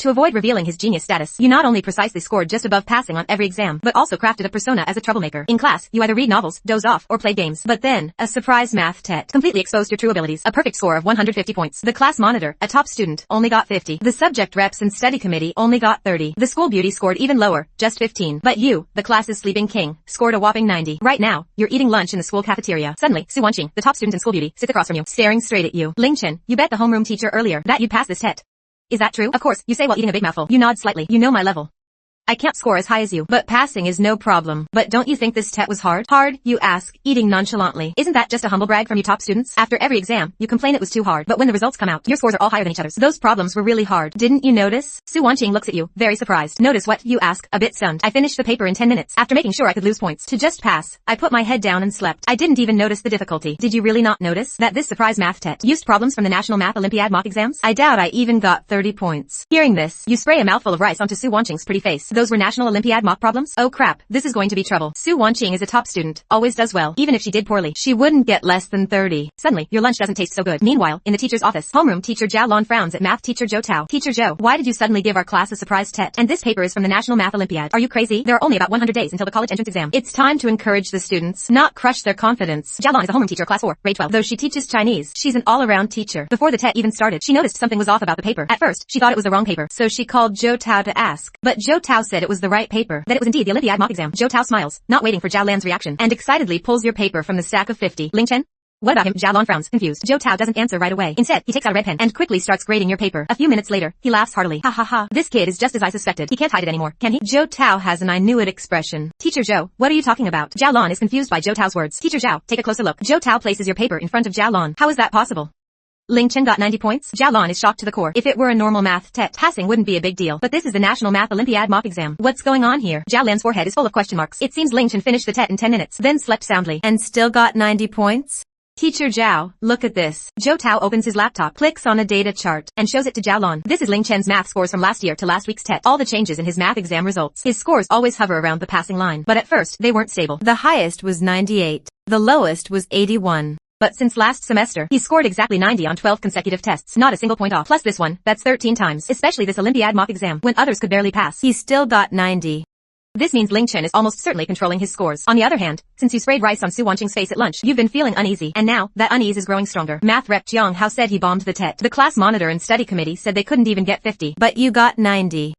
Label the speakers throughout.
Speaker 1: To avoid revealing his genius status, you not only precisely scored just above passing on every exam, but also crafted a persona as a troublemaker. In class, you either read novels, doze off, or play games. But then, a surprise math test completely exposed your true abilities. A perfect score of 150 points. The class monitor, a top student, only got 50. The subject reps and study committee only got 30. The school beauty scored even lower, just 15. But you, the class's sleeping king, scored a whopping 90. Right now, you're eating lunch in the school cafeteria. Suddenly, Su Wanqing, the top student in school beauty, sits across from you, staring straight at you. Ling Chen, you bet the homeroom teacher earlier that you'd pass this test. Is that true? Of course, you say while eating a big mouthful. You nod slightly. You know my level. I can't score as high as you, but passing is no problem. But don't you think this test was hard? Hard, you ask, eating nonchalantly. Isn't that just a humble brag from you top students? After every exam, you complain it was too hard, but when the results come out, your scores are all higher than each other's. Those problems were really hard. Didn't you notice? Su Wanqing looks at you, very surprised. Notice what? You ask, a bit stunned. I finished the paper in 10 minutes. After making sure I could lose points to just pass, I put my head down and slept. I didn't even notice the difficulty. Did you really not notice that this surprise math test used problems from the National Math Olympiad mock exams? I doubt I even got 30 points. Hearing this, you spray a mouthful of rice onto Su Wanqing's pretty face. Those were National Olympiad mock problems? Oh crap, this is going to be trouble. Su Wanqing is a top student, always does well. Even if she did poorly, she wouldn't get less than 30. Suddenly, your lunch doesn't taste so good. Meanwhile, in the teacher's office, homeroom teacher Zhao Lan frowns at math teacher Zhou Tao. Teacher Zhou, why did you suddenly give our class a surprise test? And this paper is from the National Math Olympiad. Are you crazy? There are only about 100 days until the college entrance exam. It's time to encourage the students, not crush their confidence. Zhao Lan is a homeroom teacher, class 4, grade 12. Though she teaches Chinese, she's an all-around teacher. Before the test even started, she noticed something was off about the paper. At first, she thought it was the wrong paper, so she called Zhou Tao to ask. But Zhou Tao said it was the right paper, that it was indeed the Olympiad mock exam. Zhou Tao smiles, not waiting for Zhao Lan's reaction, and excitedly pulls your paper from the stack of 50. Ling Chen? What about him? Zhao Lan frowns, confused. Zhou Tao doesn't answer right away. Instead, he takes out a red pen and quickly starts grading your paper. A few minutes later, he laughs heartily. Ha ha ha. This kid is just as I suspected. He can't hide it anymore, can he? Zhou Tao has an I knew it expression. Teacher Zhou, what are you talking about? Zhao Lan is confused by Zhou Tao's words. Teacher Zhao, take a closer look. Zhou Tao places your paper in front of Zhao Lan. How is that possible? Ling Chen got 90 points. Zhao Lan is shocked to the core. If it were a normal math test, passing wouldn't be a big deal. But this is the National Math Olympiad mock exam. What's going on here? Zhao Lan's forehead is full of question marks. It seems Ling Chen finished the test in 10 minutes, then slept soundly, and still got 90 points? Teacher Zhao, look at this. Zhou Tao opens his laptop, clicks on a data chart, and shows it to Zhao Lan. This is Ling Chen's math scores from last year to last week's test. All the changes in his math exam results. His scores always hover around the passing line, but at first, they weren't stable. The highest was 98. The lowest was 81. But since last semester, he scored exactly 90 on 12 consecutive tests, not a single point off. Plus this one, that's 13 times, especially this Olympiad mock exam, when others could barely pass. He still got 90. This means Ling Chen is almost certainly controlling his scores. On the other hand, since you sprayed rice on Su Wanqing's face at lunch, you've been feeling uneasy, and now, that unease is growing stronger. Math rep Jiang Hao said he bombed the test. The class monitor and study committee said they couldn't even get 50. But you got 90.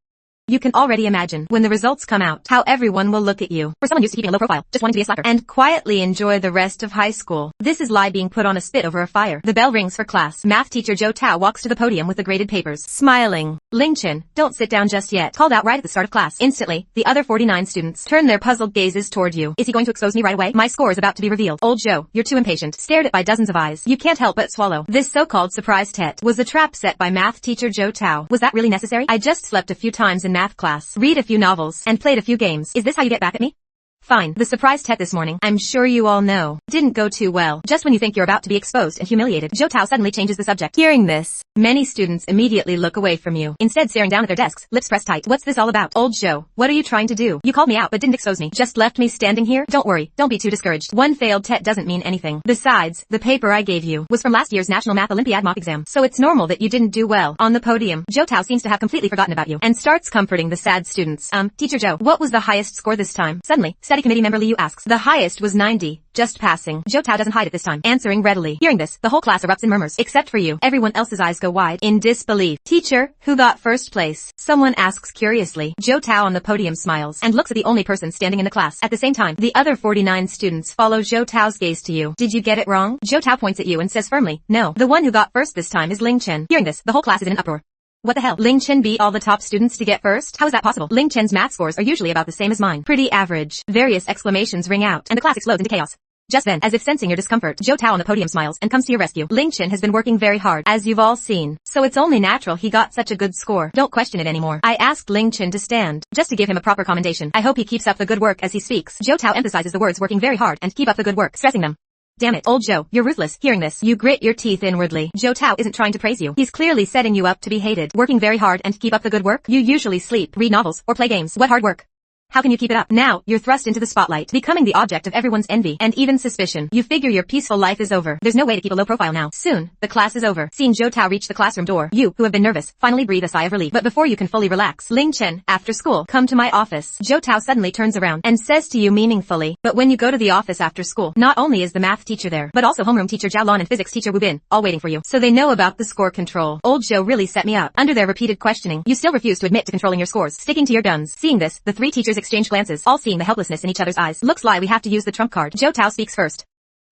Speaker 1: You can already imagine, when the results come out, how everyone will look at you. For someone used to keeping a low profile, just wanting to be a slacker, and quietly enjoy the rest of high school. This is lie being put on a spit over a fire. The bell rings for class. Math teacher Zhou Tao walks to the podium with the graded papers, smiling. Ling Chen, don't sit down just yet. Called out right at the start of class. Instantly, the other 49 students turn their puzzled gazes toward you. Is he going to expose me right away? My score is about to be revealed. Old Zhou, you're too impatient. Stared at by dozens of eyes. You can't help but swallow. This so-called surprise test was a trap set by math teacher Zhou Tao. Was that really necessary? I just slept a few times in math class. Read a few novels, and played a few games. Is this how you get back at me? Fine. The surprise test this morning, I'm sure you all know, didn't go too well. Just when you think you're about to be exposed and humiliated, Zhou Tao suddenly changes the subject. Hearing this, many students immediately look away from you, instead staring down at their desks, lips pressed tight. What's this all about? Old Zhou, what are you trying to do? You called me out but didn't expose me. Just left me standing here? Don't worry, don't be too discouraged. One failed test doesn't mean anything. Besides, the paper I gave you was from last year's National Math Olympiad mock exam, so it's normal that you didn't do well. On the podium, Zhou Tao seems to have completely forgotten about you, and starts comforting the sad students. Teacher Zhou, what was the highest score this time? Suddenly, study committee member Liu asks. The highest was 90, just passing. Zhou Tao doesn't hide it this time, answering readily. Hearing this, the whole class erupts in murmurs, except for you. Everyone else's eyes go wide, in disbelief. Teacher, who got first place? Someone asks curiously. Zhou Tao on the podium smiles, and looks at the only person standing in the class. At the same time, the other 49 students follow Zhou Tao's gaze to you. Did you get it wrong? Zhou Tao points at you and says firmly, no. The one who got first this time is Ling Chen. Hearing this, the whole class is in an uproar. What the hell? Ling Chen beat all the top students to get first? How is that possible? Ling Chen's math scores are usually about the same as mine. Pretty average. Various exclamations ring out, and the class explodes into chaos. Just then, as if sensing your discomfort, Zhou Tao on the podium smiles and comes to your rescue. Ling Chen has been working very hard, as you've all seen, so it's only natural he got such a good score. Don't question it anymore. I asked Ling Chen to stand, just to give him a proper commendation. I hope he keeps up the good work as he speaks. Zhou Tao emphasizes the words working very hard and keep up the good work, stressing them. Damn it, old Zhou, you're ruthless. Hearing this, you grit your teeth inwardly. Zhou Tao isn't trying to praise you. He's clearly setting you up to be hated. Working very hard and keep up the good work? You usually sleep, read novels, or play games. What hard work? How can you keep it up? Now, you're thrust into the spotlight, becoming the object of everyone's envy, and even suspicion. You figure your peaceful life is over. There's no way to keep a low profile now. Soon, the class is over. Seeing Zhou Tao reach the classroom door, you, who have been nervous, finally breathe a sigh of relief. But before you can fully relax, Ling Chen, after school, come to my office. Zhou Tao suddenly turns around and says to you meaningfully, but when you go to the office after school, not only is the math teacher there, but also homeroom teacher Zhao Lan and physics teacher Wu Bin, all waiting for you. So they know about the score control. Old Zhou really set me up. Under their repeated questioning, you still refuse to admit to controlling your scores, sticking to your guns. Seeing this, the three teachers exchange glances, all seeing the helplessness in each other's eyes. Looks like we have to use the trump card. Zhou Tao speaks first.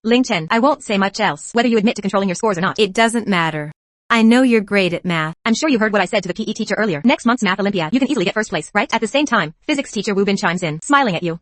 Speaker 1: Ling Chen, I won't say much else. Whether you admit to controlling your scores or not,
Speaker 2: it doesn't matter. I know you're great at math.
Speaker 1: I'm sure you heard what I said to the PE teacher earlier. Next month's math Olympiad, you can easily get first place, right? At the same time, physics teacher Wu Bin chimes in, smiling at you.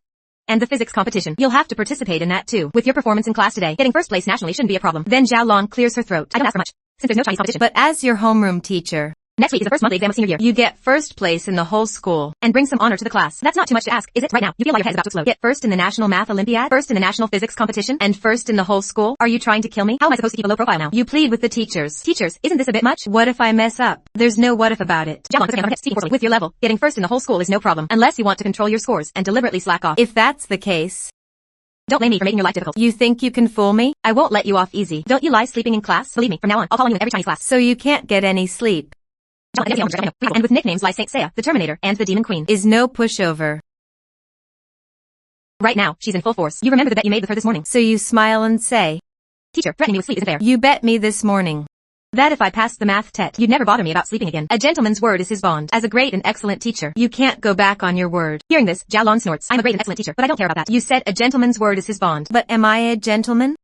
Speaker 1: And the physics competition, you'll have to participate in that too. With your performance in class today, getting first place nationally shouldn't be a problem. Then Zhao Lan clears her throat. I don't ask for much, since there's no Chinese competition.
Speaker 2: But as your homeroom teacher,
Speaker 1: next week is the first monthly exam of senior year.
Speaker 2: You get first place in the whole school
Speaker 1: and bring some honor to the class. That's not too much to ask, is it? Right now, you feel like your head is about to explode. Get first in the national math Olympiad, first in the national physics competition, and first in the whole school? Are you trying to kill me? How am I supposed to keep a low profile now?
Speaker 2: You plead with the teachers.
Speaker 1: Teachers, isn't this a bit much?
Speaker 2: What if I mess up? There's no what if about it.
Speaker 1: Zhao Lan puts her hand on her hips, speaking forcefully. With your level, getting first in the whole school is no problem, unless you want to control your scores and deliberately slack off.
Speaker 2: If that's the case,
Speaker 1: don't blame me for making your life difficult.
Speaker 2: You think you can fool me?
Speaker 1: I won't let you off easy. Don't you lie sleeping in class? Believe me, from now on, I'll call on you in every Chinese class.
Speaker 2: So you can't get any sleep.
Speaker 1: And with nicknames like Saint Seiya, the Terminator, and the Demon Queen.
Speaker 2: Is no pushover.
Speaker 1: Right now, she's in full force. You remember the bet you made with her this morning.
Speaker 2: So you smile and say,
Speaker 1: teacher, threatening me with sleep isn't fair.
Speaker 2: You bet me this morning
Speaker 1: that if I passed the math test, you'd never bother me about sleeping again. A gentleman's word is his bond. As a great and excellent teacher,
Speaker 2: you can't go back on your word.
Speaker 1: Hearing this, Zhao Lan snorts. I'm a great and excellent teacher, but I don't care about that. You said a gentleman's word is his bond.
Speaker 2: But am I a gentleman?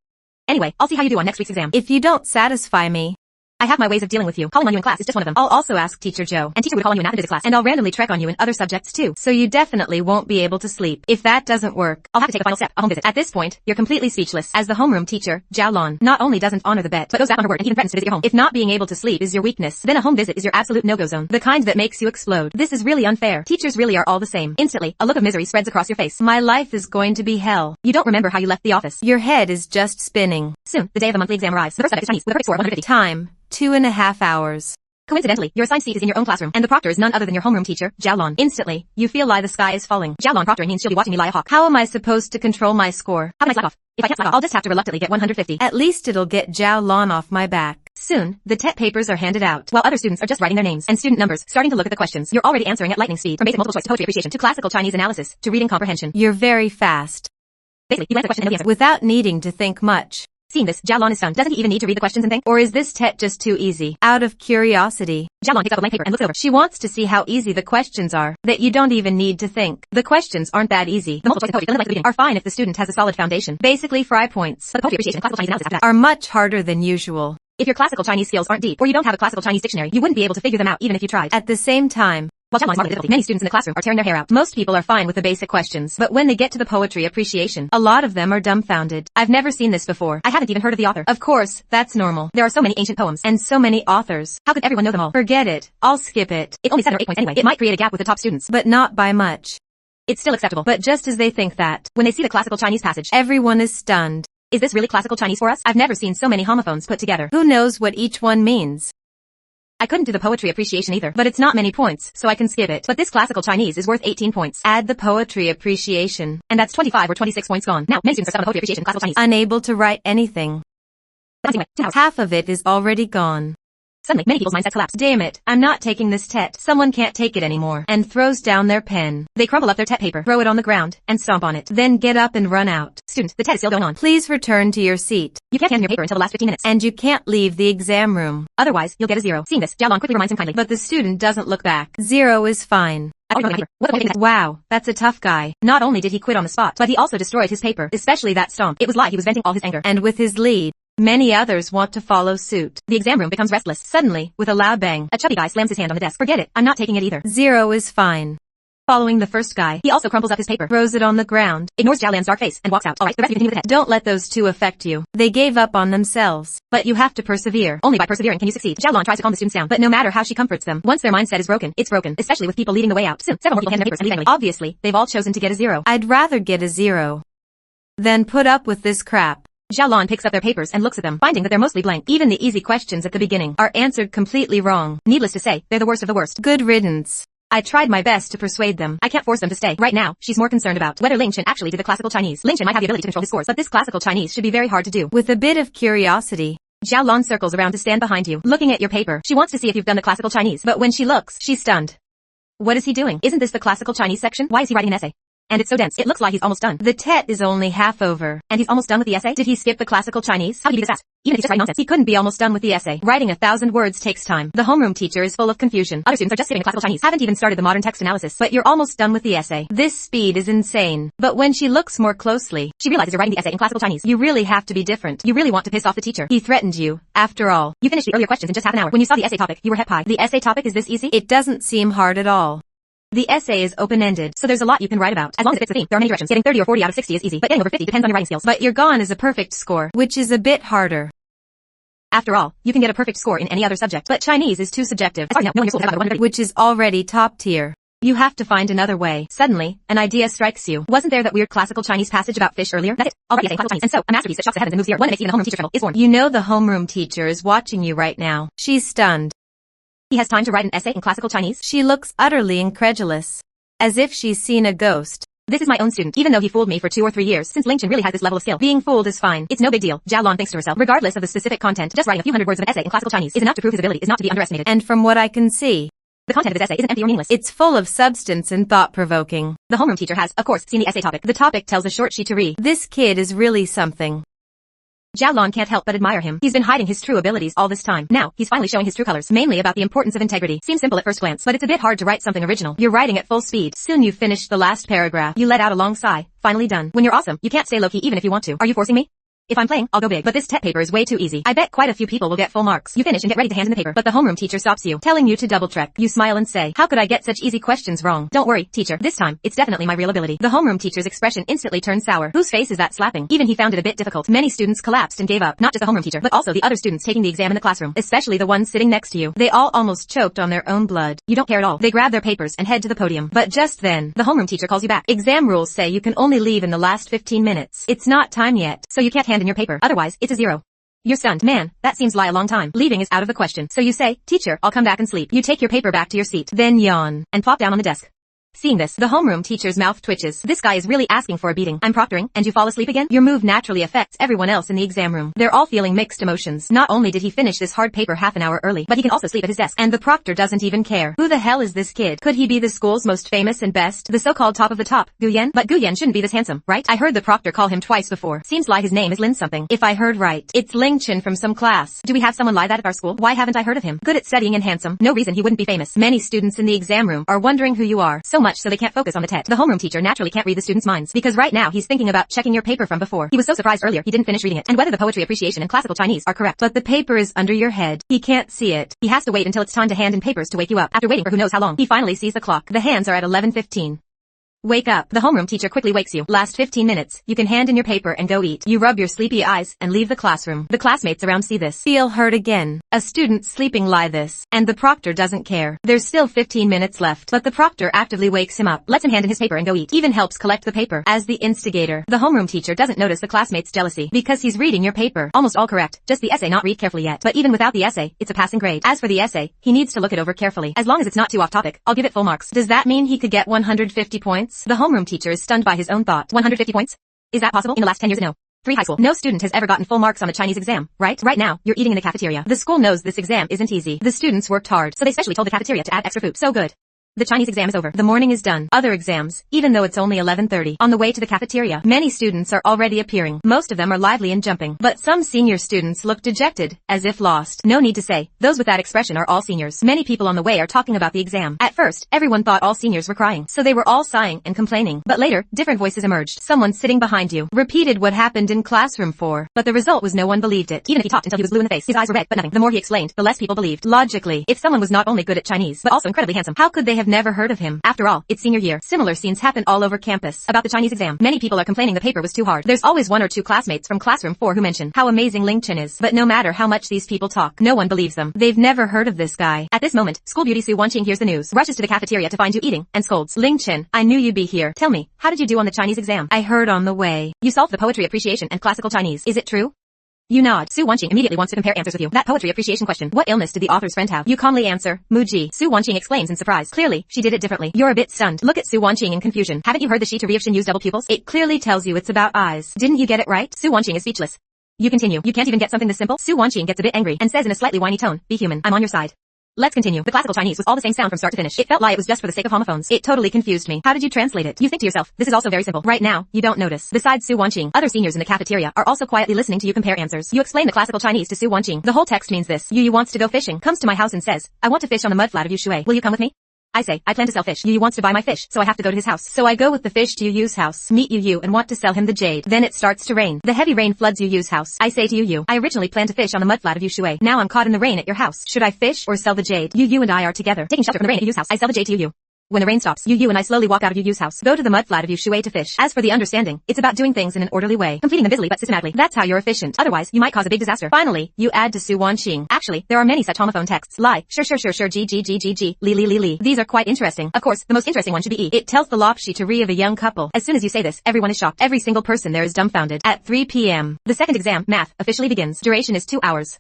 Speaker 1: Anyway, I'll see how you do on next week's exam.
Speaker 2: If you don't satisfy me,
Speaker 1: I have my ways of dealing with you. Calling on you in class is just one of them.
Speaker 2: I'll also ask Teacher Joe.
Speaker 1: And teacher would call on you in math and physics class.
Speaker 2: And I'll randomly check on you in other subjects too. So you definitely won't be able to sleep. If that doesn't work,
Speaker 1: I'll have to take a final step, a home visit. At this point, you're completely speechless. As the homeroom teacher, Zhao Lan not only doesn't honor the bet, but goes back on her word and even threatens to visit your home. If not being able to sleep is your weakness, then a home visit is your absolute no-go zone. The kind that makes you explode. This is really unfair. Teachers really are all the same. Instantly, a look of misery spreads across your face.
Speaker 2: My life is going to be hell.
Speaker 1: You don't remember how you left the office.
Speaker 2: Your head is just spinning.
Speaker 1: Soon, the day of the monthly exam arrives. The first subject is Chinese, with a perfect score of 150.
Speaker 2: Time, 2.5 hours.
Speaker 1: Coincidentally, your assigned seat is in your own classroom, and the proctor is none other than your homeroom teacher, Zhao Lan. Instantly, you feel like the sky is falling. Zhao Lan proctoring means she'll be watching me lie a hawk.
Speaker 2: How am I supposed to control my score?
Speaker 1: How can I slack off? If I can't slack off, I'll just have to reluctantly get 150.
Speaker 2: At least it'll get Zhao Lan off my back.
Speaker 1: Soon, the TET papers are handed out, while other students are just writing their names and student numbers, starting to look at the questions. You're already answering at lightning speed, from basic multiple choice to poetry appreciation to classical Chinese analysis to reading comprehension.
Speaker 2: You're very fast.
Speaker 1: Basically, you answer the question and know the answer.
Speaker 2: Without needing to think much.
Speaker 1: Seeing this, Zhao Lan is stunned. Doesn't he even need to read the questions and think?
Speaker 2: Or is this TET just too easy? Out of curiosity,
Speaker 1: Zhao Lan picks up a blank paper and looks over.
Speaker 2: She wants to see how easy the questions are, that you don't even need to think. The questions aren't that easy.
Speaker 1: The multiple choice and poetry, like the beginning, are fine if the student has a solid foundation.
Speaker 2: Basically fry points.
Speaker 1: But the poetry appreciation and classical Chinese analysis after that
Speaker 2: are much harder than usual.
Speaker 1: If your classical Chinese skills aren't deep, or you don't have a classical Chinese dictionary, you wouldn't be able to figure them out even if you tried.
Speaker 2: At the same time,
Speaker 1: while Zhao Lan is modeling difficulty, many students in the classroom are tearing their hair out.
Speaker 2: Most people are fine with the basic questions, but when they get to the poetry appreciation, a lot of them are dumbfounded. I've never seen this before.
Speaker 1: I haven't even heard of the author.
Speaker 2: Of course, that's normal.
Speaker 1: There are so many ancient poems,
Speaker 2: and so many authors.
Speaker 1: How could everyone know them all?
Speaker 2: Forget it. I'll skip it.
Speaker 1: It's only 7 or 8 points anyway. It might create a gap with the top students.
Speaker 2: But not by much.
Speaker 1: It's still acceptable.
Speaker 2: But just as they think that,
Speaker 1: when they see the classical Chinese passage,
Speaker 2: everyone is stunned.
Speaker 1: Is this really classical Chinese for us? I've never seen so many homophones put together.
Speaker 2: Who knows what each one means?
Speaker 1: I couldn't do the poetry appreciation either, but it's not many points, so I can skip it. But this classical Chinese is worth 18 points.
Speaker 2: Add the poetry appreciation,
Speaker 1: and that's 25 or 26 points gone. Now, many students are stuck on the poetry appreciation classical Chinese.
Speaker 2: Unable to write anything. Half of it is already gone.
Speaker 1: Suddenly, many people's mindsets collapse.
Speaker 2: Damn it, I'm not taking this TET. Someone can't take it anymore. And throws down their pen.
Speaker 1: They crumble up their TET paper, throw it on the ground, and stomp on it.
Speaker 2: Then get up and run out.
Speaker 1: Student, the TET is still going on.
Speaker 2: Please return to your seat.
Speaker 1: You can't hand in your paper until the last 15 minutes.
Speaker 2: And you can't leave the exam room.
Speaker 1: Otherwise, you'll get a 0. Seeing this, Zhao Lan quickly reminds him kindly.
Speaker 2: But the student doesn't look back. 0 is fine. Wow, that's a tough guy. Not only did he quit on the spot, but he also destroyed his paper, especially that stomp.
Speaker 1: It was like he was venting all his anger.
Speaker 2: And with his lead, many others want to follow suit.
Speaker 1: The exam room becomes restless.
Speaker 2: Suddenly, with a loud bang,
Speaker 1: a chubby guy slams his hand on the desk. Forget it, I'm not taking it either.
Speaker 2: 0 is fine. Following the first guy,
Speaker 1: he also crumples up his paper,
Speaker 2: throws it on the ground,
Speaker 1: ignores Zhao Lan's dark face, and walks out. Alright, the rest of you continue with the TET.
Speaker 2: Don't let those two affect you. They gave up on themselves. But you have to persevere.
Speaker 1: Only by persevering can you succeed. Zhao Lan tries to calm the students down, but no matter how she comforts them, once their mindset is broken, it's broken, especially with people leading the way out. Soon, several more people hand in their papers and leave angrily.
Speaker 2: Obviously, they've all chosen to get a 0. I'd rather get a 0 than put up with this crap.
Speaker 1: Zhao Lan picks up their papers and looks at them, finding that they're mostly blank.
Speaker 2: Even the easy questions at the beginning are answered completely wrong.
Speaker 1: Needless to say, they're the worst of the worst.
Speaker 2: Good riddance. I tried my best to persuade them. I can't force them to stay. Right now, she's more concerned about whether Ling Chen actually did the classical Chinese. Ling Chen might have the ability to control his scores, but this classical Chinese should be very hard to do. With a bit of curiosity, Zhao Lan circles around to stand behind you, looking at your paper. She wants to see if you've done the classical Chinese, but when she looks, she's stunned. What is he doing? Isn't this the classical Chinese section? Why is he writing an essay? And it's so dense, it looks like he's almost done. The TET is only half over. And he's almost done with the essay? Did he skip the classical Chinese? How did he be this fast? Even if he's just writing nonsense, he couldn't be almost done with the essay. Writing 1,000 words takes time. The homeroom teacher is full of confusion. Other students are just skipping classical Chinese, haven't even started the modern text analysis. But you're almost done with the essay. This speed is insane. But when she looks more closely, she realizes you're writing the essay in classical Chinese. You really have to be different. You really want to piss off the teacher. He threatened you. After all, you finished the earlier questions in just half an hour. When you saw the essay topic, you were hep high. The essay topic is this easy? It doesn't seem hard at all. The essay is open-ended, so there's a lot you can write about. As long as it fits the theme, there are many directions. Getting 30 or 40 out of 60 is easy, but getting over 50 depends on your writing skills. But you're gone is a perfect score, which is a bit harder. After all, you can get a perfect score in any other subject, but Chinese is too subjective. As far as I know, no one in your school has about 130. Which is already top tier. You have to find another way. Suddenly, an idea strikes you. Wasn't there that weird classical Chinese passage about fish earlier? That's it. Already saying classical Chinese. And so, a masterpiece that shocks the heavens and moves the earth. One that makes even the homeroom teacher tremble is born. You know the homeroom teacher is watching you right now. She's stunned. He has time to write an essay in classical Chinese? She looks utterly incredulous. As if she's seen a ghost. This is my own student, even though he fooled me for 2 or 3 years, since Ling Chen really has this level of skill. Being fooled is fine. It's no big deal. Zhao Lan thinks to herself. Regardless of the specific content, just writing a few hundred words of an essay in classical Chinese is enough to prove his ability is not to be underestimated. And from what I can see, the content of his essay isn't empty or meaningless. It's full of substance and thought-provoking. The homeroom teacher has, of course, seen the essay topic. The topic tells a short sheet to read. This kid is really something. Zhao Lan can't help but admire him. He's been hiding his true abilities all this time. Now, he's finally showing his true colors, mainly about the importance of integrity. Seems simple at first glance, but it's a bit hard to write something original. You're writing at full speed. Soon you've finished the last paragraph. You let out a long sigh. Finally done. When you're awesome, you can't stay low-key even if you want to. Are you forcing me? If I'm playing, I'll go big. But this TET paper is way too easy. I bet quite a few people will get full marks. You finish and get ready to hand in the paper, but the homeroom teacher stops you, telling you to double-check. You smile and say, how could I get such easy questions wrong? Don't worry, teacher. This time, it's definitely my real ability. The homeroom teacher's expression instantly turns sour. Whose face is that slapping? Even he found it a bit difficult. Many students collapsed and gave up. Not just the homeroom teacher, but also the other students taking the exam in the classroom, especially the ones sitting next to you. They all almost choked on their own blood. You don't care at all. They grab their papers and head to the podium. But just then, the homeroom teacher calls you back. Exam rules say you can only leave in the last 15 minutes. It's not time yet, so you can't hand in your paper. Otherwise, it's a 0. You're stunned. Man, that seems like a long time. Leaving is out of the question. So you say, teacher, I'll come back and sleep. You take your paper back to your seat, then yawn, and plop down on the desk. Seeing this, the homeroom teacher's mouth twitches. This guy is really asking for a beating. I'm proctoring, and you fall asleep again? Your move naturally affects everyone else in the exam room. They're all feeling mixed emotions. Not only did he finish this hard paper half an hour early, but he can also sleep at his desk. And the proctor doesn't even care. Who the hell is this kid? Could he be the school's most famous and best? The so-called top of the top, Gu Yan? But Gu Yan shouldn't be this handsome, right? I heard the proctor call him twice before. Seems like his name is Lin something. If I heard right, it's Ling Chen from some class. Do we have someone like that at our school? Why haven't I heard of him? Good at studying and handsome. No reason he wouldn't be famous. Many students in the exam room are wondering who you are. So much so they can't focus on the TET. The homeroom teacher naturally can't read the students' minds, because right now he's thinking about checking your paper from before. He was so surprised earlier he didn't finish reading it, and whether the poetry appreciation and classical Chinese are correct. But the paper is under your head. He can't see it. He has to wait until it's time to hand in papers to wake you up. After waiting for who knows how long, he finally sees the clock. The hands are at 11:15. Wake up. The homeroom teacher quickly wakes you. Last 15 minutes. You can hand in your paper and go eat. You rub your sleepy eyes and leave the classroom. The classmates around see this. Feel hurt again. A student sleeping like this. And the proctor doesn't care. There's still 15 minutes left. But the proctor actively wakes him up, lets him hand in his paper and go eat. Even helps collect the paper. As the instigator, the homeroom teacher doesn't notice the classmates' jealousy, because he's reading your paper. Almost all correct. Just the essay not read carefully yet. But even without the essay, it's a passing grade. As for the essay, he needs to look it over carefully. As long as it's not too off topic, I'll give it full marks. Does that mean he could get 150 points? The homeroom teacher is stunned by his own thought. 150 points? Is that possible? In the last 10 years, no. 3 high school. No student has ever gotten full marks on the Chinese exam, right? Right now, you're eating in the cafeteria. The school knows this exam isn't easy. The students worked hard, so they specially told the cafeteria to add extra food. So good. The Chinese exam is over. The morning is done. Other exams, even though it's only 11:30. On the way to the cafeteria, many students are already appearing. Most of them are lively and jumping. But some senior students look dejected, as if lost. No need to say, those with that expression are all seniors. Many people on the way are talking about the exam. At first, everyone thought all seniors were crying, so they were all sighing and complaining. But later, different voices emerged. Someone sitting behind you repeated what happened in classroom 4. But the result was no one believed it. Even if he talked until he was blue in the face, his eyes were red, but nothing. The more he explained, the less people believed. Logically, if someone was not only good at Chinese, but also incredibly handsome, how could they have never heard of him? After all, it's senior year. Similar scenes happen all over campus. About the Chinese exam, many people are complaining the paper was too hard. There's always 1 or 2 classmates from classroom 4 who mention how amazing Ling Chen is. But no matter how much these people talk, no one believes them. They've never heard of this guy. At this moment, school beauty Su Wanqing hears the news, rushes to the cafeteria to find you eating, and scolds. Ling Chen, I knew you'd be here. Tell me, how did you do on the Chinese exam? I heard on the way. You solved the poetry appreciation and classical Chinese. Is it true? You nod. Su Wanqing immediately wants to compare answers with you. That poetry appreciation question. What illness did the author's friend have? You calmly answer, Muji. Su Wanqing exclaims in surprise. Clearly, she did it differently. You're a bit stunned. Look at Su Wanqing in confusion. Haven't you heard the Shi to Ri of Shin use double pupils? It clearly tells you it's about eyes. Didn't you get it right? Su Wanqing is speechless. You continue. You can't even get something this simple? Su Wanqing gets a bit angry and says in a slightly whiny tone, be human. I'm on your side. Let's continue. The classical Chinese was all the same sound from start to finish. It felt like it was just for the sake of homophones. It totally confused me. How did you translate it? You think to yourself, this is also very simple. Right now, you don't notice. Besides Su Wanqing, other seniors in the cafeteria are also quietly listening to you compare answers. You explain the classical Chinese to Su Wanqing. The whole text means this. Yu wants to go fishing, comes to my house and says, I want to fish on the mud flat of Yu Shui. Will you come with me? I say, I plan to sell fish. Yu wants to buy my fish, so I have to go to his house. So I go with the fish to Yu's house, meet Yu and want to sell him the jade. Then it starts to rain. The heavy rain floods Yu's house. I say to Yu, I originally planned to fish on the mud flat of Yu Shui. Now I'm caught in the rain at your house. Should I fish or sell the jade? Yu and I are together, taking shelter from the rain at Yu's house. I sell the jade to Yu. When the rain stops, Yu and I slowly walk out of Yu's house, go to the mud flat of Yu Shui to fish. As for the understanding, it's about doing things in an orderly way, completing them busily but systematically. That's how you're efficient. Otherwise, you might cause a big disaster. Finally, you add to Su Wanqing. Actually, there are many such homophone texts. Lie, sure, g, li. These are quite interesting. Of course, the most interesting one should be e. It tells the lopshi to re of a young couple. As soon as you say this, everyone is shocked. Every single person there is dumbfounded. At 3 p.m., the second exam, math, officially begins. Duration is 2 hours.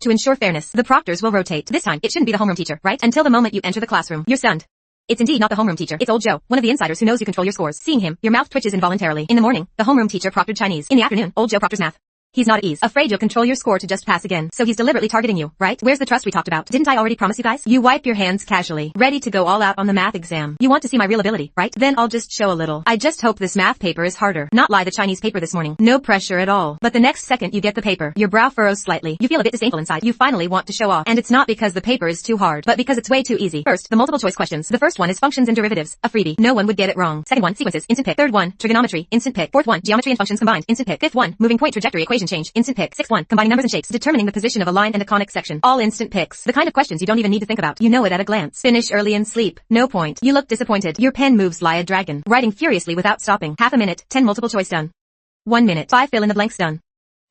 Speaker 2: To ensure fairness, the proctors will rotate. This time, it shouldn't be the homeroom teacher, right? Until the moment you enter the classroom. You're stunned. It's indeed not the homeroom teacher. It's old Joe, one of the insiders who knows you control your scores. Seeing him, your mouth twitches involuntarily. In the morning, the homeroom teacher proctored Chinese. In the afternoon, old Joe proctors math. He's not at ease, afraid you'll control your score to just pass again. So he's deliberately targeting you, right? Where's the trust we talked about? Didn't I already promise you guys? You wipe your hands casually, ready to go all out on the math exam. You want to see my real ability, right? Then I'll just show a little. I just hope this math paper is harder. Not lie the Chinese paper this morning. No pressure at all. But the next second you get the paper, your brow furrows slightly. You feel a bit disdainful inside. You finally want to show off. And it's not because the paper is too hard, but because it's way too easy. First, the multiple choice questions. The first one is functions and derivatives. A freebie. No one would get it wrong. Second one, sequences. Instant pick. Third one, trigonometry. Instant pick. Fourth one, geometry and functions combined. Instant pick. Fifth one, moving point trajectory equation change. Instant pick. Sixth one, combining numbers and shapes, determining the position of a line and a conic section. All instant picks. The kind of questions you don't even need to think about. You know it at a glance. Finish early and sleep. No point. You look disappointed. Your pen moves like a dragon, writing furiously without stopping. Half a minute. 10 multiple choice done. 1 minute. 5 fill in the blanks done.